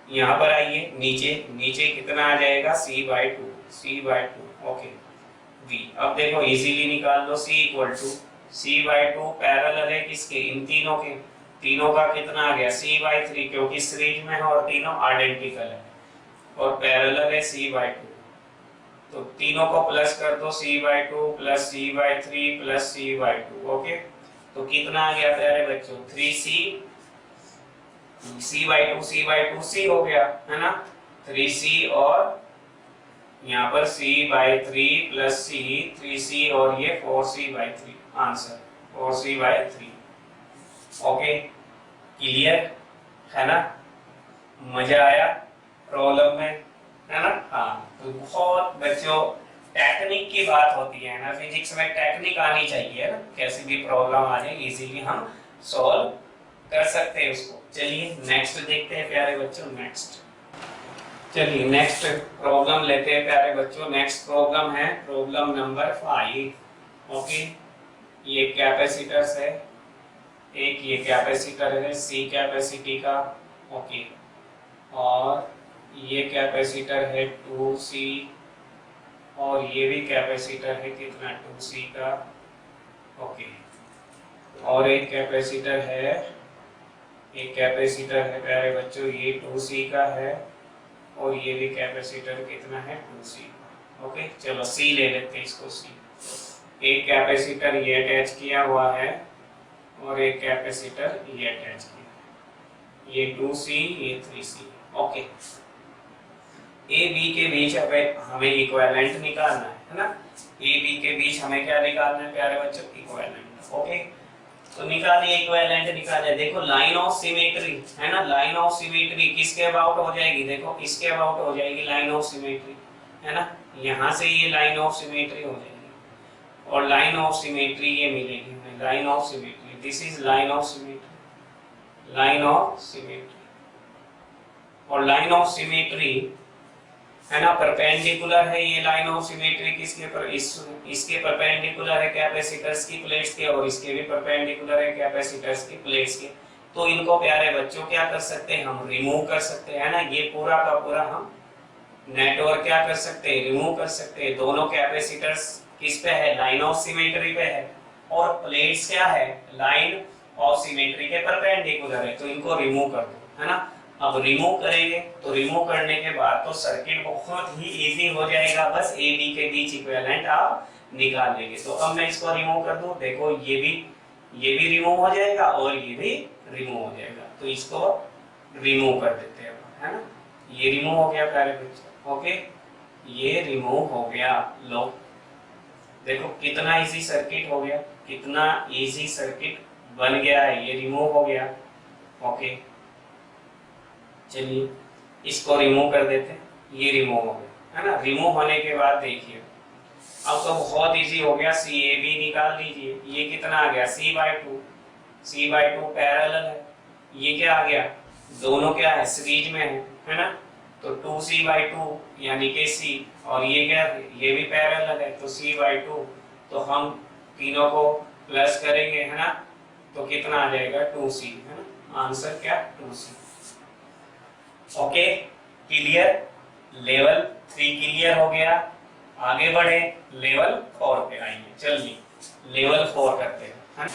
यहाँ पर आइए नीचे, नीचे कितना आ जाएगा C/2, ओके, V। अब देखो इजीली निकाल लो, C/2 पैरेलल है किसके, इन तीनों के, तीनों का कितना आ गया C/3, क्योंकि सीरीज में है और तीनों आइडेंटिकल है और पैरेलल है C/2, तो तीनों को प्लस कर दो, C/2 plus C/3 plus C/2, okay. तो कितना आ गया प्यारे बच्चों, 3C, C/2 C हो गया, है ना, 3C और यहाँ पर C/3 प्लस C, 3C और ये 4C/3, answer 4C/3, okay. Clear है ना, मजा आया प्रॉब्लम में, है ना। हाँ, तो बहुत बच्चों टेक्निक की बात होती है ना, फिजिक्स में टेक्निक आनी चाहिए ना, कैसी भी प्रॉब्लम आ जाए इजीली हम सॉल्व कर सकते हैं उसको। चलिए नेक्स्ट देखते हैं प्यारे बच्चों, नेक्स्ट, चलिए नेक्स्ट प्रॉब्लम लेते हैं प्यारे बच्चों। नेक्स्ट प्रॉब्लम है प्रॉब्लम नंबर 5, ओके। ये कैपेसिटर्स है, एक ये कैपेसिटर है C कैपेसिटी का, ओके, और ये कैपेसिटर है 2C और ये भी कैपेसिटर है कितना 2C का, ओके, और एक कैपेसिटर है, एक कैपेसिटर है प्यारे बच्चों ये 2C का है और ये भी कैपेसिटर कितना है 2C, ओके। चलो C ले लेते हैं इसको, C, एक कैपेसिटर ये अटैच किया हुआ है और एक कैपेसिटर ये अटैच किया है, ये 2C ये 3C, ओके। ए बी के बीच हमें इक्विवेलेंट निकालना है ना, ए बी के बीच हमें क्या निकालना है प्यारे बच्चों, इक्विवेलेंट, ओके। तो निकालिए इक्विवेलेंट, निकालिए, देखो लाइन ऑफ सिमेट्री है ना, लाइन ऑफ सिमेट्री किसके अबाउट हो जाएगी, देखो इसके अबाउट हो जाएगी लाइन ऑफ सिमेट्री, है ना, यहाँ से ये लाइन ऑफ सिमेट्री हो जाएगी और लाइन ऑफ सिमेट्री ये मिलेगी हमें, line of symmetry, this is line of symmetry, line of symmetry, और लाइन ऑफ सिमेट्री है ना परपेंडिकुलर है, ये लाइन ऑफ सिमेट्री किसके पर, इसके परपेंडिकुलर है कैपेसिटर्स की प्लेट्स के और इसके भी परपेंडिकुलर है कैपेसिटर्स की प्लेट्स के। तो इनको प्यारे बच्चों क्या कर सकते हैं, हम रिमूव कर सकते हैं, है ना, ये पूरा का पूरा हम नेटवर्क क्या कर सकते हैं, रिमूव कर सकते हैं। दोनों कैपेसिटर्स किस पे है, लाइन ऑफ सिमेट्री पे है और प्लेट्स क्या है, लाइन ऑफ सिमेट्री के परपेंडिकुलर है, तो इनको रिमूव कर दो, है ना। अब रिमूव करेंगे तो रिमूव करने के बाद तो सर्किट बहुत ही इजी हो जाएगा, बस ए बी के बीच इक्विवेलेंट आप निकाल लेंगे। तो अब मैं इसको रिमूव कर दूं, देखो ये भी रिमूव हो जाएगा और ये भी रिमूव हो जाएगा। तो इसको रिमूव कर देते हैं, है ना। ये रिमूव हो गया प्यारे बच्चों, ओके, ये रिमूव हो गया। लो देखो कितना इजी सर्किट हो गया, कितना इजी सर्किट बन गया है, ये रिमूव हो गया। ओके चलिए इसको रिमूव कर देते हैं, ये रिमूव हो गया, है ना। रिमूव होने के बाद देखिए अब तो बहुत इजी हो गया, सी ए बी निकाल लीजिए। ये कितना आ गया, C/2, C/2 पैरेलल है। ये क्या आ गया, दोनों क्या है, सीरीज में है ना। तो 2C/2 यानी कि C, और ये क्या है, ये भी पैरेलल है तो C/2। तो हम तीनों को प्लस करेंगे, है ना, तो कितना आ जाएगा 2C, है ना। आंसर क्या, 2C। Okay clear, level 3 clear हो गया। आगे बढ़े लेवल 4 पे आएंगे। चलिए लेवल 4 करते हैं,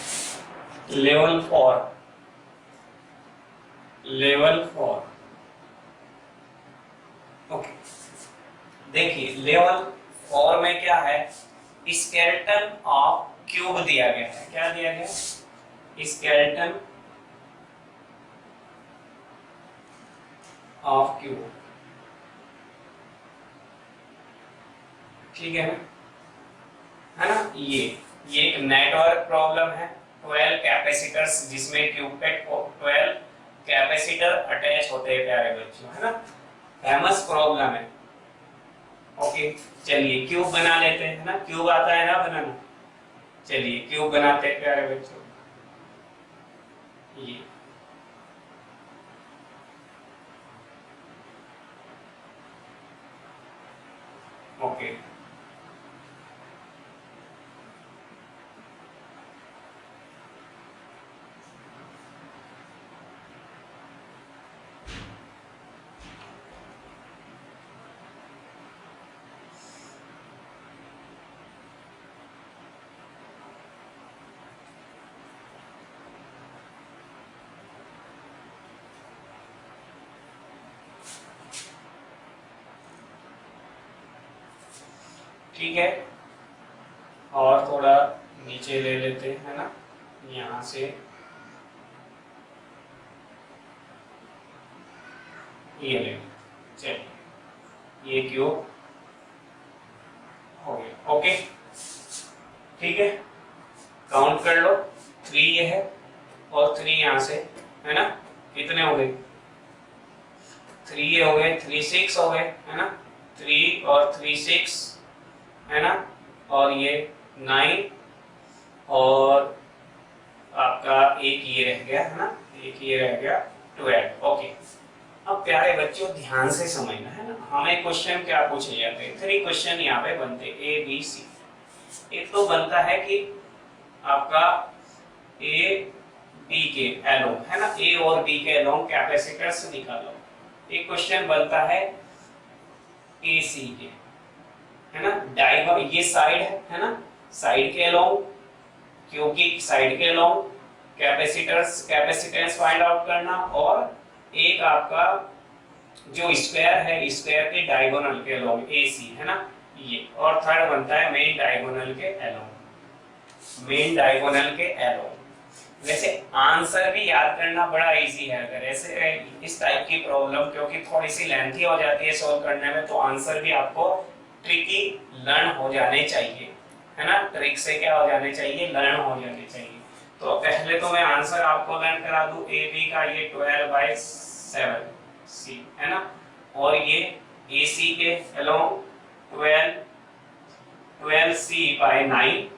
लेवल 4, लेवल 4। ओके देखिए लेवल 4 में क्या है, स्केलेटन ऑफ क्यूब दिया गया है। क्या दिया गया, स्केलेटन ऑफ क्यूब, ठीक है ना। ये एक नेटवर्क प्रॉब्लम है, 12 कैपेसिटर्स जिसमें क्यूब पे 12 कैपेसिटर अटैच होते हैं प्यारे बच्चों, है ना। फेमस प्रॉब्लम है। ओके चलिए क्यूब बना लेते हैं, है ना। क्यूब आता है ना बनाना, चलिए क्यूब बनाते हैं प्यारे बच्चों। ये ओके ठीक है, और थोड़ा नीचे ले लेते हैं, है ना, यहाँ से ये ले, चलिए ये क्यूब हो गया। ओके ठीक है, काउंट कर लो, 3 ये है और 3 यहाँ से, है ना। कितने हो गए, 3 ये हो गए, 3 6 हो गए, है ना। 3 और 3 6, है ना, और ये 9 और आपका एक ये रह गया, है ना, एक ये रह गया 12। ओके अब प्यारे बच्चों ध्यान से समझना, है ना। हमें क्वेश्चन क्या पूछे जाते हैं, 3 क्वेश्चन यहाँ पे बनते A B C। एक तो बनता है कि आपका A B के एलोन, है ना, A और B के एलोन कैपेसिटर्स निकालो। एक क्वेश्चन बनता है A C के, है ना, डायगोनल ये साइड है ना, साइड के अलोंग, क्योंकि साइड के अलोंग कैपेसिटेंस फाइंड आउट करना, और एक आपका जो स्क्वायर है, स्क्वायर के डायगोनल के अलोंग AC, है ना ये। और थर्ड बनता है मेन डायगोनल के अलोंग, मेन डायगोनल के अलोंग। वैसे आंसर भी याद करना बड़ा इजी है, अगर ऐसे इस टाइप की प्रॉब्लम क्योंकि थोड़ी सी लेंथी हो जाती है सॉल्व करने में, तो आंसर भी आपको ट्रिकी लर्न हो जाने चाहिए, है ना। ट्रिक से क्या हो जाने चाहिए, लर्न हो जाने चाहिए। तो पहले तो मैं आंसर आपको लर्न करा दूं, ए बी का ये 12/7 C, है ना, और ये AC के अलोंग 12C/9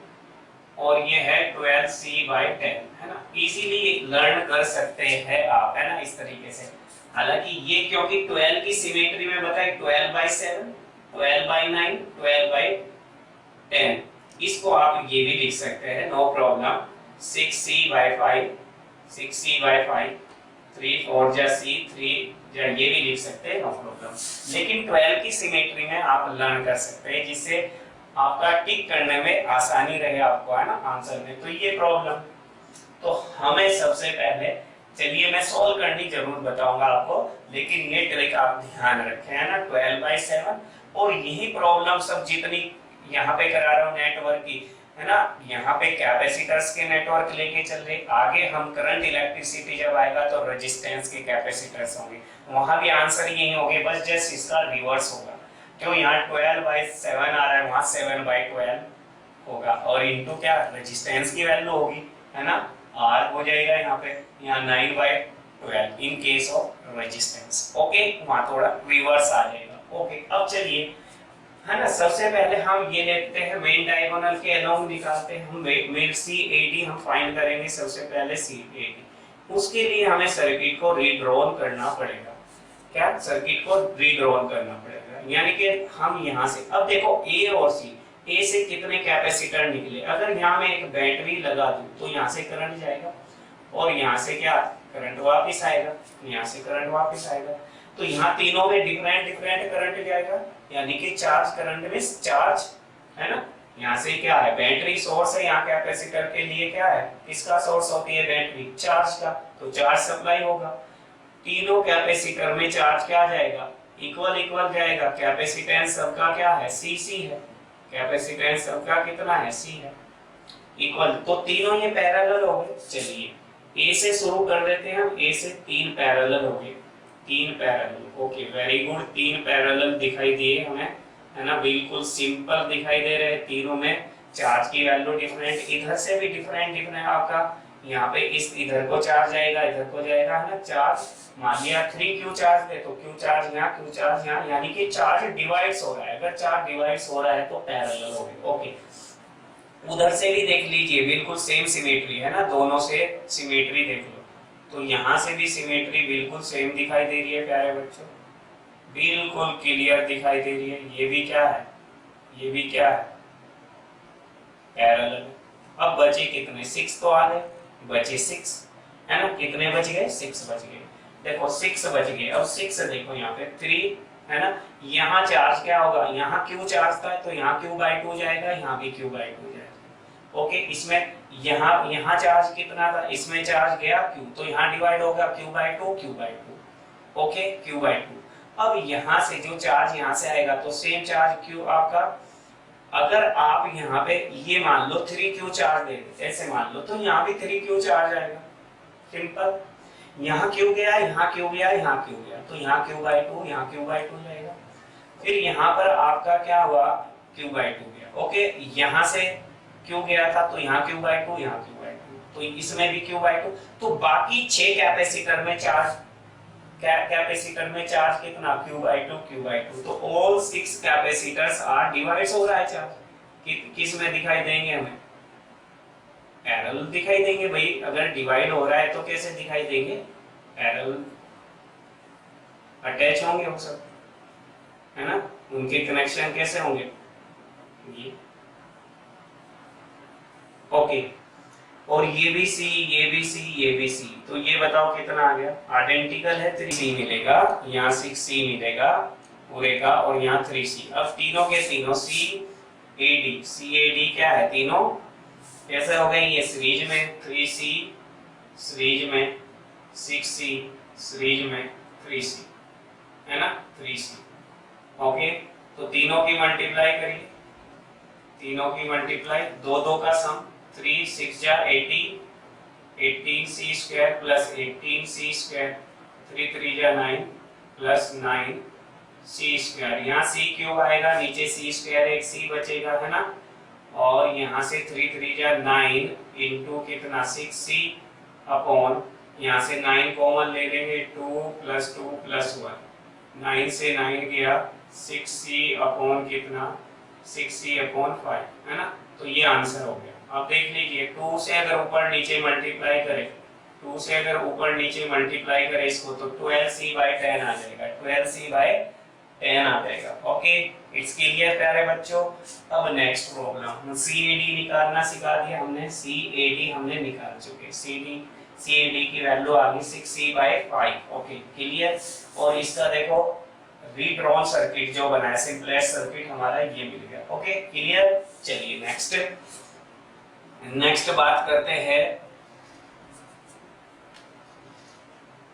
और ये है 12C/10, है ना। इजीली लर्न कर सकते हैं आप, है ना, इस तरीके से। हालांकि ये क्योंकि 12 की सिमेट्री में बताए 12/7, 12/9, 12/10, इसको आप ये भी लिख सकते हैं, नो प्रॉब्लम। 6C/5, 6C/5, 3 4 जा C, 3 जा, ये भी लिख सकते हैं, नो प्रॉब्लम। लेकिन 12 की सिमेट्री में आप लर्न कर सकते हैं, जिससे आपका टिक करने में आसानी रहे आपको, है ना, आंसर में। तो ये प्रॉब्लम तो हमें सबसे पहले, चलिए मैं सॉल्व करनी जरूर बताऊंगा आपको, लेकिन ये ट्रिक आप ध्यान रखें, है ना, 12/7। और यही प्रॉब्लम सब जितनी यहाँ पे करा रहा हूँ नेटवर्क की, है ना, यहाँ पे कैपेसिटर्स के नेटवर्क लेके चल रहे, आगे हम करंट इलेक्ट्रिसिटी जब आएगा तो रेजिस्टेंस के कैपेसिटर्स होंगे, वहां भी आंसर यही होंगे, बस जस्ट इसका रिवर्स होगा। क्यों, यहाँ 12/7 आ रहा है, वहां 7/12 होगा, और इनटू क्या रेजिस्टेंस की वैल्यू होगी, है ना, R हो जाएगा यहाँ पे, यहाँ 9/12 in case of resistance. Okay, वहां थोड़ा रिवर्स आ जाएगा। ओके, अब चलिए, है ना, सबसे पहले हम ये लेते हैं मेन डायगोनल के अलोंग निकालते हैं, हम मेन CAD हम फाइंड करेंगे सबसे पहले CAD। उसके लिए हमें सर्किट को रीड्रॉन करना पड़ेगा। क्या, सर्किट को रीड्रॉन करना पड़ेगा, यानी कि हम यहाँ से, अब देखो A और C, A से कितने कैपेसिटर निकले, अगर यहाँ में एक बैटरी लगा दूं तो यहाँ से करंट जाएगा, और यहाँ से क्या करंट वापस आएगा, यहाँ से करंट वापस आएगा, तो यहाँ तीनों में डिफरेंट डिफरेंट करंट जाएगा, यानी कि चार्ज करंट में चार्ज, है ना, यहाँ से क्या है बैटरी सोर्स है, यहाँ कैपेसिटर के लिए क्या है, किसका सोर्स होती है बैटरी, चार्ज का, तो चार्ज सप्लाई होगा, तीनों कैपेसिटर में चार्ज क्या जाएगा, इक्वल इक्वल जाएगा, कैपेसिटेंस सबका क्या है, CC है, कैपेसिटेंस सबका कितना है, C है, इक्वल, तो तीनों ये पैरेलल हो गए। चलिए A से शुरू कर देते हैं हम, A से 3 पैरेलल हो गए, 3 parallel, okay very good, 3 parallel दिखाई दिए हमें, है ना, बिल्कुल सिंपल दिखाई दे रहे हैं, तीनों में चार्ज की वैल्यू डिफरेंट, इधर से भी डिफरेंट डिफरेंट आपका, यहाँ पे इस इधर को चार्ज आएगा, इधर को जाएगा, है ना, चार्ज, मान लिया 3Q चार्ज है तो Q चार्ज यहाँ, Q चार्ज यहाँ, यानी कि चार्ज डिवाइड्स हो रहा है, अगर चार्ज डिवाइड्स हो रहा है तो पैरेलल हो गए। ओके, उधर से भी देख लीजिए, बिल्कुल सेम सिमेट्री है ना, दोनों से सिमेट्री देख लो, तो यहाँ से भी सिमेट्री बिल्कुल सेम दिखाई दे रही है प्यारे बच्चों, बिल्कुल क्लियर दिखाई दे रही है, ये भी क्या है, ये भी क्या है, पैरेलल। अब बचे कितने, 6 तो आ गए, बचे 6, है ना, कितने बच गए, 6 बच गए, देखो 6 बच गए। अब 6 देखो यहाँ पे 3, है ना, यहाँ चार्ज क्या होगा, यहाँ Q चार्ज था तो यहाँ Q/2 जाएगा, यहाँ भी Q/2 जाएगा। ओके, इसमें यहाँ चार्ज कितना था, इसमें चार्ज गया Q, तो यहाँ डिवाइड होगा Q/2। Okay, Q/2। अब यहाँ से जो चार्ज यहाँ से आएगा तो सेम चार्ज Q आपका, अगर आप यहाँ पे ये मान लो 3Q चार्ज दे दे, ऐसे मान लो, तो यहाँ भी 3Q चार्ज आएगा, सिंपल, यहाँ Q गया, यहाँ Q गया, यहाँ Q गया, तो यहाँ Q/2, यहाँ Q/2 जाएगा, फिर यहाँ पर आपका क्या हुआ, Q/2 गया। ओके, यहाँ से Q गया था तो यहाँ Q/2, यहाँ Q/2, तो इसमें भी Q/2, तो बाकी 6 कैपेसिटर में चार्ज, कैपेसिटर में चार्ज कितना, Q/2, तो ऑल 6 कैपेसिटर्स आर डिवाइड्स हो रहा है चार्ज, किस में दिखाई देंगे हमें, पैरेलल दिखाई देंगे भाई, अगर डिवाइड हो रहा है तो कैसे दिखाई देंगे, पैरेलल अटैच होंगे वो सब, है ना, उनके कनेक्शन कैसे होंगे, ये ओके, और ये भी C, ये भी C, ये भी C, तो ये बताओ कितना आ गया, आइडेंटिकल है, 3C मिलेगा, यहाँ 6C मिलेगा पूरे का, और यहाँ 3C। अब तीनों के तीनों CAD क्या है, तीनों कैसे हो गए, ये सीरीज में 3C, सीरीज में 6C, सीरीज में 3C, है ना, 3C। ओके, तो तीनों की मल्टीप्लाई करिए, तीनों की मल्टीप्लाई, 2 का सम, 3 6 जा 18, 18C square plus 18C square, 3 3 जा 9 प्लस 9C स्क्वायर, यहाँ C क्यूब आएगा, नीचे C स्क्वायर, एक C बचेगा, है ना, और यहाँ से 3 3 जा 9 इंटू कितना 6C अपॉन, यहाँ से 9 कॉमन ले लेंगे, 2 + 2 + 1, 9 से 9 गया, 6C अपॉन कितना, 6C अपॉन 5, है ना, तो ये आंसर हो गया। अब देख लीजिए, 2 से अगर ऊपर नीचे मल्टीप्लाई करें, 2 से अगर ऊपर नीचे मल्टीप्लाई करें इसको, तो 12C/10 आ जाएगा, 12C/10 आ जाएगा। ओके, इट्स क्लियर प्यारे बच्चों। अब नेक्स्ट प्रॉब्लम, CAD निकालना सिखा दिया हमने, CAD हमने निकाल चुके, CAD की वैल्यू आ गई 6C/5। Okay, clear. और इसका देखो रीड्रॉन सर्किट जो बनाया, सिंपलेस्ट सर्किट हमारा ये मिल गया। Okay, clear. चलिए नेक्स्ट बात करते हैं,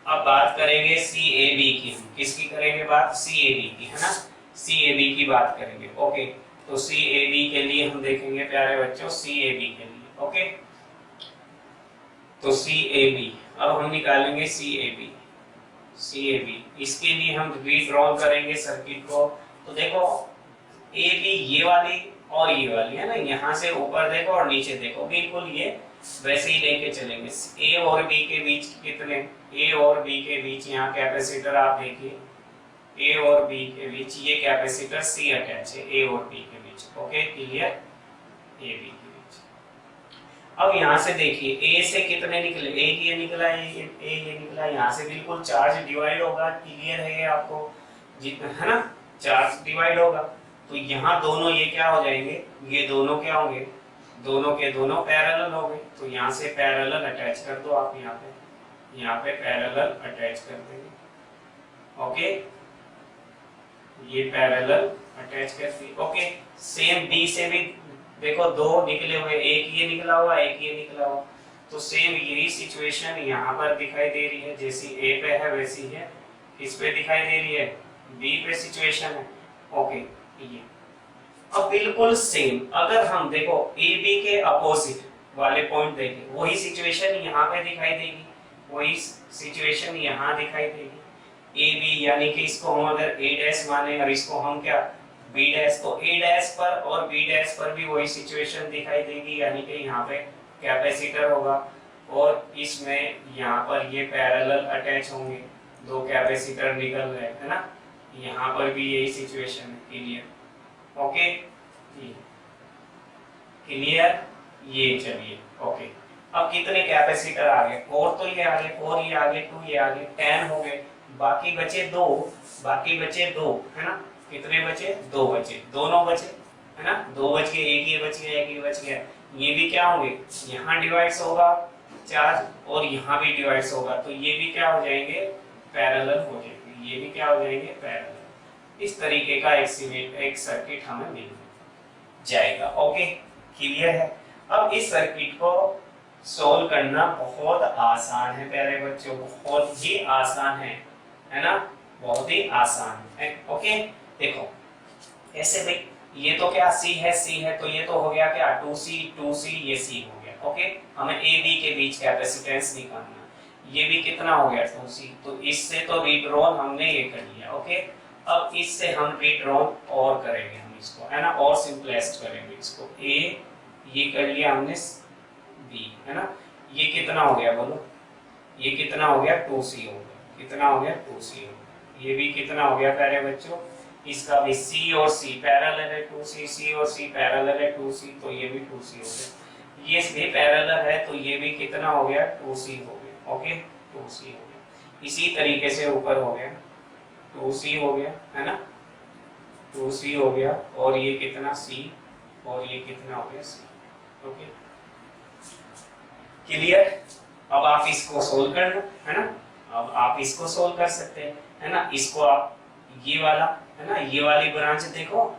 अब बात करेंगे CAB की, हम किसकी करेंगे बात, CAB की, है ना, CAB की बात करेंगे। ओके, तो सी ए बी के लिए हम देखेंगे प्यारे बच्चों, सी ए बी के लिए। ओके, तो सी ए बी, अब हम निकालेंगे सी a B. C a B, इसके लिए हम रीड्रॉ करेंगे सर्किट को। तो देखो ए बी ये वाली और ये वाली है ना, यहाँ से ऊपर देखो और नीचे देखो, बिल्कुल ये वैसे ही लेके चलेंगे। ए और बी के बीच कितने, ए और बी के बीच यहाँ कैपेसिटर आप देखिए, ए और बी के बीच ये कैपेसिटर सी अटैच है, ए और बी के बीच। ओके क्लियर, ए बी के बीच। अब यहाँ से देखिए ए से कितने निकले, ए ये निकला, ये निकला, यहाँ से बिल्कुल चार्ज डिवाइड होगा। क्लियर है ये आपको, जितना है ना चार्ज डिवाइड होगा। तो यहाँ दोनों ये क्या हो जाएंगे, ये दोनों क्या होंगे, दोनों के दोनों पैरेलल हो गए। तो यहाँ से पैरेलल अटैच कर दो आप, यहाँ पे पैरेलल अटैच कर देंगे। ओके, ये पैरेलल अटैच कर दी। ओके, सेम बी से भी देखो दो निकले हुए, एक ये निकला हुआ, एक ये निकला हुआ। तो सेम यही सिचुएशन यहाँ पर दिखाई दे रही है, जैसी ए पे है वैसी है इस पे दिखाई दे रही है, बी पे सिचुएशन है। ओके, ये अब बिल्कुल सेम अगर हम देखो ए बी के अपोजिट वाले पॉइंट देखें, वही सिचुएशन यहाँ पे दिखाई देगी, वही सिचुएशन यहाँ दिखाई देगी। ए बी यानी कि इसको हम अगर ए डैश माने और इसको हम क्या बी डैश, तो ए डैश पर और बी डैश पर भी वही सिचुएशन दिखाई देगी, यानी कि यहाँ पे कैपेसिटर होगा और इसमें यहाँ पर ये पैरेलल अटैच होंगे, दो कैपेसिटर निकल रहे है ना, यहाँ पर भी यही सिचुएशन है। क्लियर, ओके क्लियर, ये चलिए। ओके, अब कितने कैपेसिटर आ गए, 4 तो ये आ गए, 4 ये आ गए, 2 ये आ गए, 10 हो गए, बाकी बचे दो, है ना। कितने बचे, 2 बचे, दोनों बचे है ना, 2 बच गए, एक ये बच गया, एक ये बच गया। ये भी क्या होंगे, यहाँ डिवाइड्स होगा चार्ज और यहाँ भी डिवाइड्स होगा, तो ये भी क्या हो जाएंगे, पैरेलल हो जाएंगे, ये भी क्या हो जाएंगे, पैरेलल। इस तरीके का एक सर्किट हमें मिल जाएगा। ओके क्लियर है। अब इस सर्किट को सोल्व करना बहुत आसान है प्यारे बच्चों, बहुत ही आसान है ना, बहुत ही आसान है। ओके देखो ऐसे भाई, ये तो क्या C है, तो ये तो हो गया क्या 2C, ये C हो गया। ओके, हमें ए बी के बीच कैपेसिटेंस निकालना, ये भी कितना हो गया 2C, तो इससे तो रीड्रॉन हमने ये कर लिया। ओके, अब इससे हम रीड्रॉन और करेंगे हम इसको, है ना, और सिंपलेस्ट करेंगे इसको। ए ये कर लिया हमने, बी है ना, ये कितना हो गया बोलो, ये कितना हो गया 2C हो गया, कितना हो गया 2C हो गया। ये भी कितना हो गया प्यारे बच्चों, इसका भी C और C पैरेलल है 2C, C और C पैरेलल है 2C, तो ये भी 2C हो गया। ये भी पैरेलल है तो ये भी कितना हो गया 2C हो गया। ओके 2C हो गया। इसी तरीके से ऊपर हो गया 2C हो गया, है ना, 2C हो गया, और ये कितना C और ये कितना हो गया C। Okay clear. अब आप इसको सोल्व कर लो, है ना, अब आप इसको सोल्व कर सकते हैं, है ना। इसको आप ये वाला है ना, ये वाली ब्रांच देखो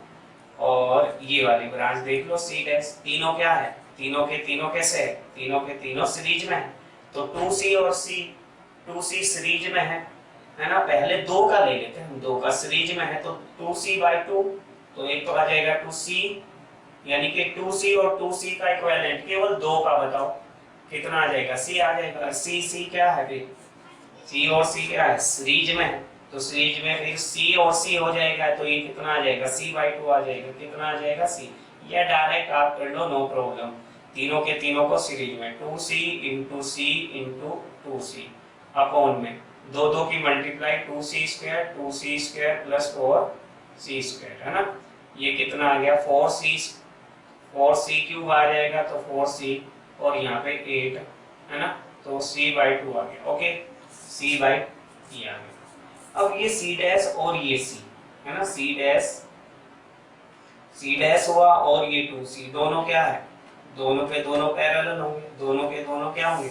और ये वाली ब्रांच देख लो, C डैश, तीनों क्या है, तीनों के तीनों कैसे है, तीनों के तीनों सीरीज में है, तो 2C और C, 2C सीरीज में है ना। पहले 2 का ले लेते हैं हम, 2 का सीरीज में है तो 2C/2, तो एक तो आ जाएगा 2C, यानी कि 2C और 2C का इक्विवेलेंट केवल 2 का बताओ कितना आ जाएगा, C आ जाएगा। C क्या है फिर, C और C क्या है, सीरीज में है, तो सीरीज में फिर C और C हो जाएगा, तो ये कितना आ जाएगा, C/2 आ जाएगा, कितना आ जाएगा C। या डायरेक्ट आप कर लो, नो प्रॉब्लम, तीनों के तीनों को सीरीज में 2C × C × 2C अपॉन में 2 की मल्टीप्लाई 2C² प्लस 4C², है ना। ये कितना आ गया 4C³ आ जाएगा, तो 4C और यहाँ पे 8, है ना, तो C/2 आ गया। ओके C/2 आ गया। अब ये C डैश और ये C, है ना, C डैश हुआ और ये 2C, दोनों क्या है, दोनों के दोनों पैरेलल होंगे, दोनों के दोनों क्या होंगे,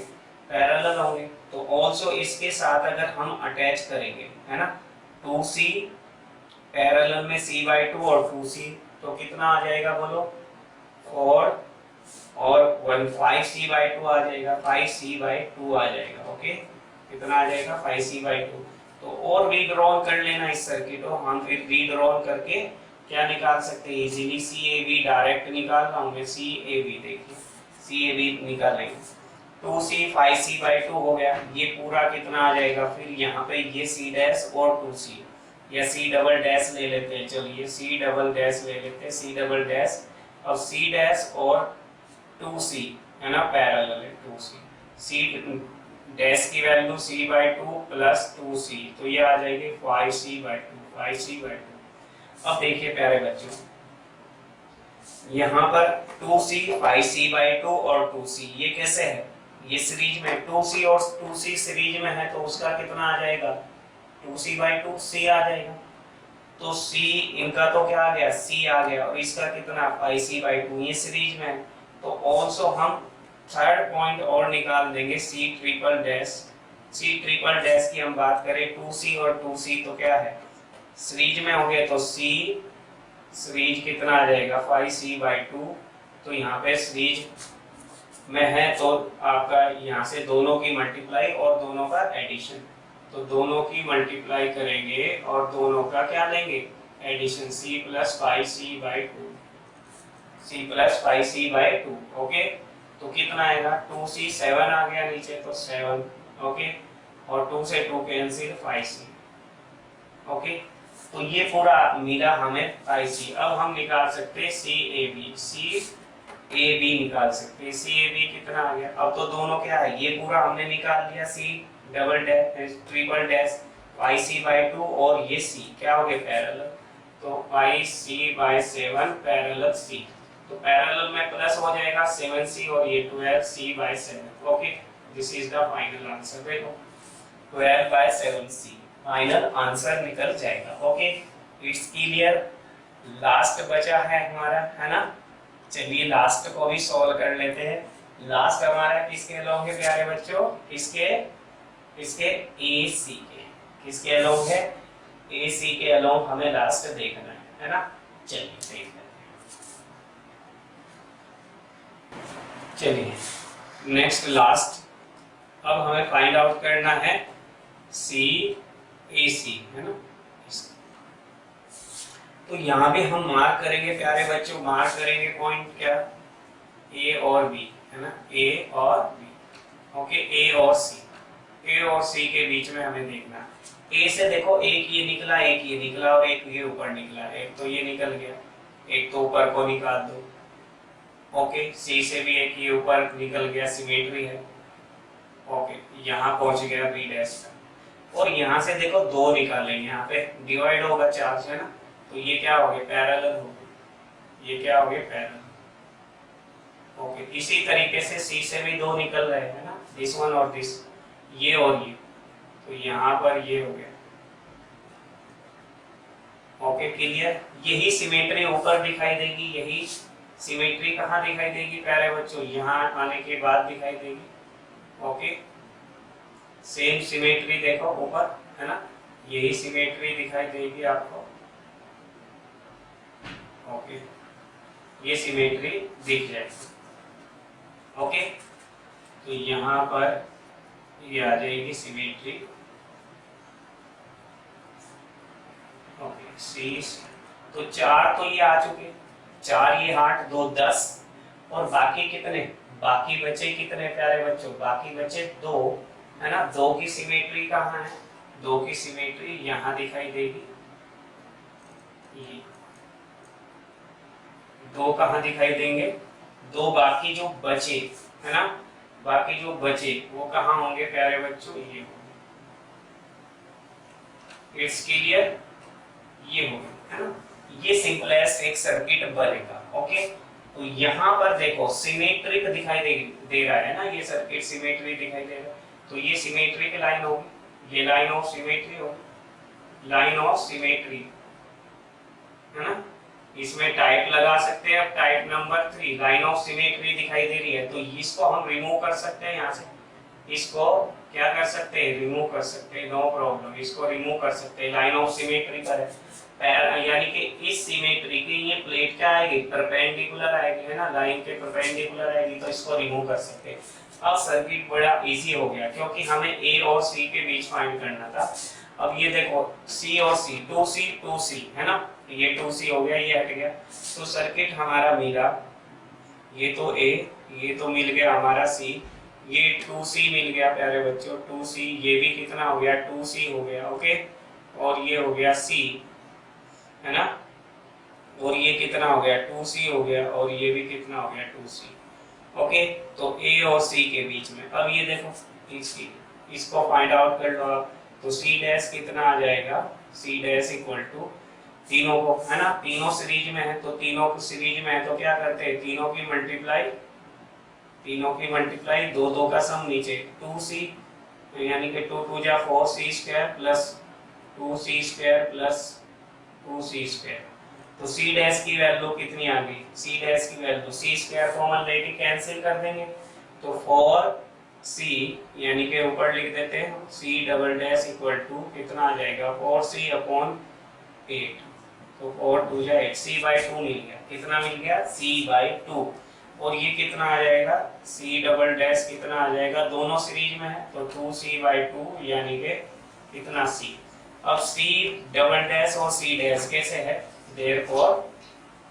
पैरेलल होंगे। तो ऑल्सो इसके साथ अगर हम अटैच करेंगे, है ना, 2C पैरेलल में C/2 और 2C, तो कितना आ जाएगा बोलो 4 और 5C/2 आ जाएगा, 5C/2 आ जाएगा। ओके कितना आ जाएगा 5C/2। तो और रीड्रॉ कर लेना इस सर्किट को, हम फिर रीड्रॉ करके क्या निकाल सकते हैं easily, c a b direct निकाल रहा हूँ मैं, सी ए बी देखिए, सी ए बी निकालेंगे, 2c 5c/2 हो गया, ये पूरा कितना आ जाएगा, फिर यहाँ पे ये c डैश और 2c या c डबल डैश ले लेते हैं, चलिए c डबल डैश ले लेते हैं, c डबल डैश और c डैश और 2c है ना, पैरेलल है 2c, c डैश की वैल्यू c/2 प्लस 2c, तो ये आ जाएगी 5c/2। अब देखिए प्यारे बच्चों, यहाँ पर 2c 5c/2 और 2c ये कैसे है, ये सीरीज में 2c और 2c सीरीज में है, तो उसका कितना आ जाएगा 2c/2 c आ जाएगा, तो c इनका तो क्या आ गया c आ गया, और इसका कितना 5c/2 ये सीरीज में है, तो ऑल्सो हम थर्ड पॉइंट और निकाल देंगे c ट्रिपल डैश की हम बात करें 2c और 2c तो क्या है सीरीज में हो गए, तो c सीरीज कितना आ जाएगा 5c/2, तो यहाँ पे सीरीज में है तो आपका यहाँ से दोनों की मल्टीप्लाई और दोनों का एडिशन, तो दोनों की मल्टीप्लाई करेंगे और दोनों का क्या लेंगे addition, c plus 5c/2, okay, तो कितना आएगा 2c 7 आ गया नीचे, तो 7, ओके, और 2 से 2 कैंसिल 5c, ओके, तो ये पूरा मिला हमें 5c। अब हम निकाल सकते हैं CAB निकाल सकते हैं, CAB कितना आ गया, अब तो दोनों क्या है, ये पूरा हमने निकाल लिया c double dash triple dash 5c/2 और ये c क्या हो गए पैरेलल, तो 5c/7 पैरेलल c, तो पैरेलल में प्लस हो जाएगा 7c और ये 12c/7, okay, this is the final answer, देखो 12/7c फाइनल आंसर निकल जाएगा, ओके, इट्स क्लियर। लास्ट बचा है हमारा, है ना, चलिए लास्ट को भी सॉल्व कर लेते हैं। लास्ट हमारा किसके अलोंग है प्यारे बच्चों, इसके AC के, किसके अलोंग है AC के अलोंग हमें लास्ट देखना है ना, चलिए देख लेते हैं। चलिए नेक्स्ट लास्ट, अब हमें फाइंड आउट करना है CAC, है ना, तो यहाँ भी हम मार्क करेंगे प्यारे बच्चों, मार्क करेंगे पॉइंट क्या A और B, है ना, A और B, ओके, A और C के बीच में हमें देखना, A से देखो एक ये निकला और एक ये ऊपर निकला, एक तो ये निकल गया, एक तो ऊपर को निकाल दो, ओके, C से भी एक ये ऊपर निकल गया, सिमेट्री है, ओके, यहाँ पहुंच गया B डैश का, और यहाँ से देखो दो निकाले, यहाँ पे डिवाइड होगा 4 से ना, तो ये क्या हो गया पैरेलल हो गया, ये क्या हो गया पैरेलल, ओके, इसी तरीके से C से भी दो निकल रहे हैं ना, दिस वन और दिस, ये और ये, तो यहाँ पर ये हो गया, ओके, क्लियर। यही सिमेट्री ऊपर दिखाई देगी, यही सिमेट्री कहाँ दिखाई देगी प्यारे बच्चों, यहाँ आने के बाद दिखाई देगी, ओके, सेम सिमेट्री देखो ऊपर, है ना, यही सिमेट्री दिखाई देगी आपको, ओके, ये सिमेट्री दिख जाएगी, ओके, तो यहाँ पर ये आ जाएगी सिमेट्री, ओके, सी, तो 4 तो ये आ चुके, 4 ये 8 2 10, और बाकी कितने, बाकी बचे कितने प्यारे बच्चों, बाकी बचे 2, है ना, 2 की सिमेट्री कहाँ है, 2 की सिमेट्री यहाँ दिखाई देगी, ये 2 कहाँ दिखाई देंगे, 2 बाकी जो बचे, है ना, बाकी जो बचे वो कहाँ होंगे प्यारे बच्चों, ये होंगे, इट्स क्लियर, ये होंगे, है ना, ये सिंपलेस्ट एक सर्किट बनेगा, ओके, तो यहाँ पर देखो सिमेट्रिक दिखाई दे रहा है ना, ये सर्किट सिमेट्री दिखाई दे रहा है, तो ये सिमेट्रिक लाइन होगी, ये लाइन ऑफ सिमेट्री होगी, लाइन ऑफ सिमेट्री, है ना, इसमें टाइप लगा सकते हैं, अब type number 3 line of symmetry दिखाई दे रही है, तो इसको हम रिमूव कर सकते हैं, यहाँ से इसको क्या कर सकते हैं, रिमूव कर सकते हैं, नो प्रॉब्लम, इसको रिमूव कर सकते हैं, लाइन ऑफ सिमेट्री पर है, यानी कि इस सिमेट्री की ये प्लेट क्या आएगी, परपेंडिकुलर आएगी, है ना, लाइन के परपेंडिकुलर आएगी, तो इसको रिमूव कर सकते हैं। अब सर्किट बड़ा इजी हो गया, क्योंकि हमें A और C के बीच फाइंड करना था। अब ये देखो C और C 2C 2C, है ना, ये 2C हो गया, ये हट गया, तो सर्किट हमारा मिला, ये तो A, ये तो मिल गया हमारा C, ये 2C मिल गया प्यारे बच्चों, 2C, ये भी कितना हो गया 2C हो गया, ओके, और ये हो गया C, है ना, और ये कितना हो गया 2C हो गया, और ये भी कितना हो गया 2C, ओके। तो A और C के बीच में अब ये देखो, इसको फाइंड आउट कर लो आप, तो C डैश कितना आ जाएगा, C डैश इक्वल टू, तीनों को, है ना, तीनों सीरीज में है, तो तीनों को सीरीज में है तो क्या करते हैं, तीनों की मल्टीप्लाई, दो दो का सम नीचे 2C, यानी कि 2 2 जा 4C square plus 2C square plus 2C square, तो C डैश की वैल्यू कितनी आ गई, C डैश की वैल्यू, C स्क्वायर कॉमन लेके कैंसिल कर देंगे, तो 4C, यानी कि ऊपर लिख देते हैं C double dash equal to कितना आ जाएगा 4C अपॉन 8, तो 4 2 जा 8, C बाई 2 मिल गया, कितना मिल गया C बाई 2, और ये कितना आ जाएगा C डबल डैश कितना आ जाएगा, दोनों सीरीज में है तो 2C बाई 2, यानी कि कितना C, अब C डबल डैश और C डैश कैसे है, देयरफॉर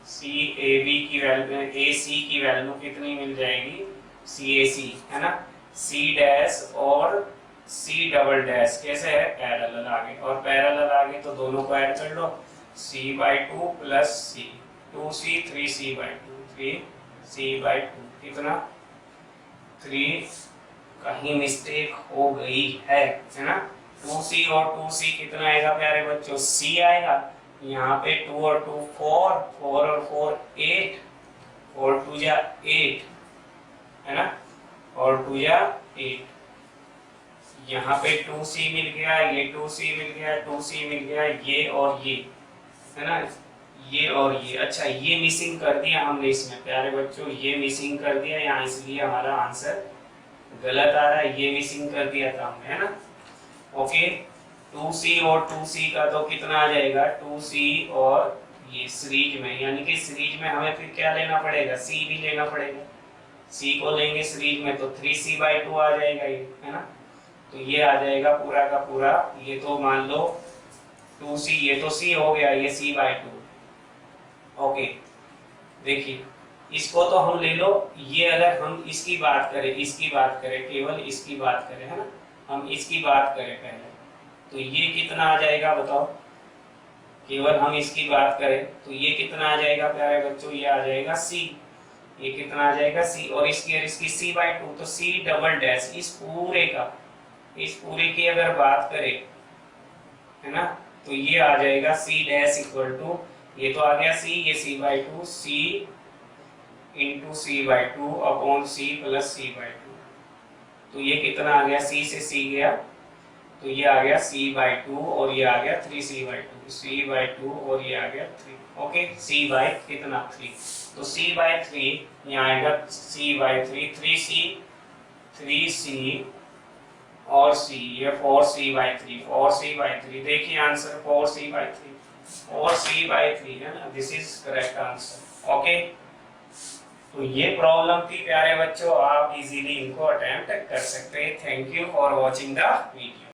C AB की वैल्यू, AC की वैल्यू कितनी मिल जाएगी CAC, है ना, C डैश और C डबल डैश कैसे है पैरेलल आगे, और पैरेलल आगे तो दोनों को ऐड कर लो, C by 2 plus C, 2C 3C by 2, 3C by 2, कितना 3, कहीं मिस्टेक हो गई है ना, 2C और 2C कितना आएगा प्यारे बच्चों, C आएगा, यहाँ पे 2 और 2 4, 4 और 4 8, 4 2 जा 8, है ना, और 2 जा 8, यहाँ पे 2C मिल गया, ये 2C मिल गया, 2C मिल गया, ये और ये, है ना, ये और ये, अच्छा ये मिसिंग कर दिया हमने इसमें प्यारे बच्चों, ये मिसिंग कर दिया यहाँ, इसलिए हमारा आंसर गलत आ रहा है, ये मिसिंग कर दिया था हमने, है ना, ओके। 2C और 2C का तो कितना आ जाएगा 2C, और ये सीरीज में, यानी कि सीरीज में हमें फिर क्या लेना पड़ेगा, C भी लेना पड़ेगा, C को लेंगे सीरीज में तो 3C बाई 2 आ जाएगा ये, है ना, तो ये आ जाएगा पूरा का पूरा, ये तो मान लो 2C, ये तो C हो गया, ये C बाई 2, ओके। देखिए इसको तो हम ले लो, ये अगर हम इसकी बात करें केवल इसकी बात करें, है ना, हम इसकी बात करें पहले, तो ये कितना आ जाएगा बताओ, केवल हम इसकी बात करें तो ये कितना आ जाएगा प्यारे बच्चों, ये आ जाएगा C, ये कितना आ जाएगा C, और इसकी C बाई 2, तो C डबल डैश, इस पूरे की अगर बात करें, है ना, तो ये आ जाएगा C डैश इक्वल टू, ये तो आ गया C, ये C by 2, C into C by 2 upon C plus C by 2, तो ये कितना आ गया, C से C गया, तो ये आ गया C बाई 2, और ये आ गया 3C बाई 2, C बाई 2, और ये आ गया 3, ओके, C बाई कितना 3, तो C बाई 3 यहाँ आएगा C बाई 3, 3C और C, ये 4C बाई 3, 4C बाई 3, देखिए answer 4C by 3, 4C by 3 है ना, this is correct answer, okay. तो ये प्रॉब्लम थी प्यारे बच्चों, आप इजीली इनको अटेम्प्ट कर सकते हैं। Thank you for watching the video.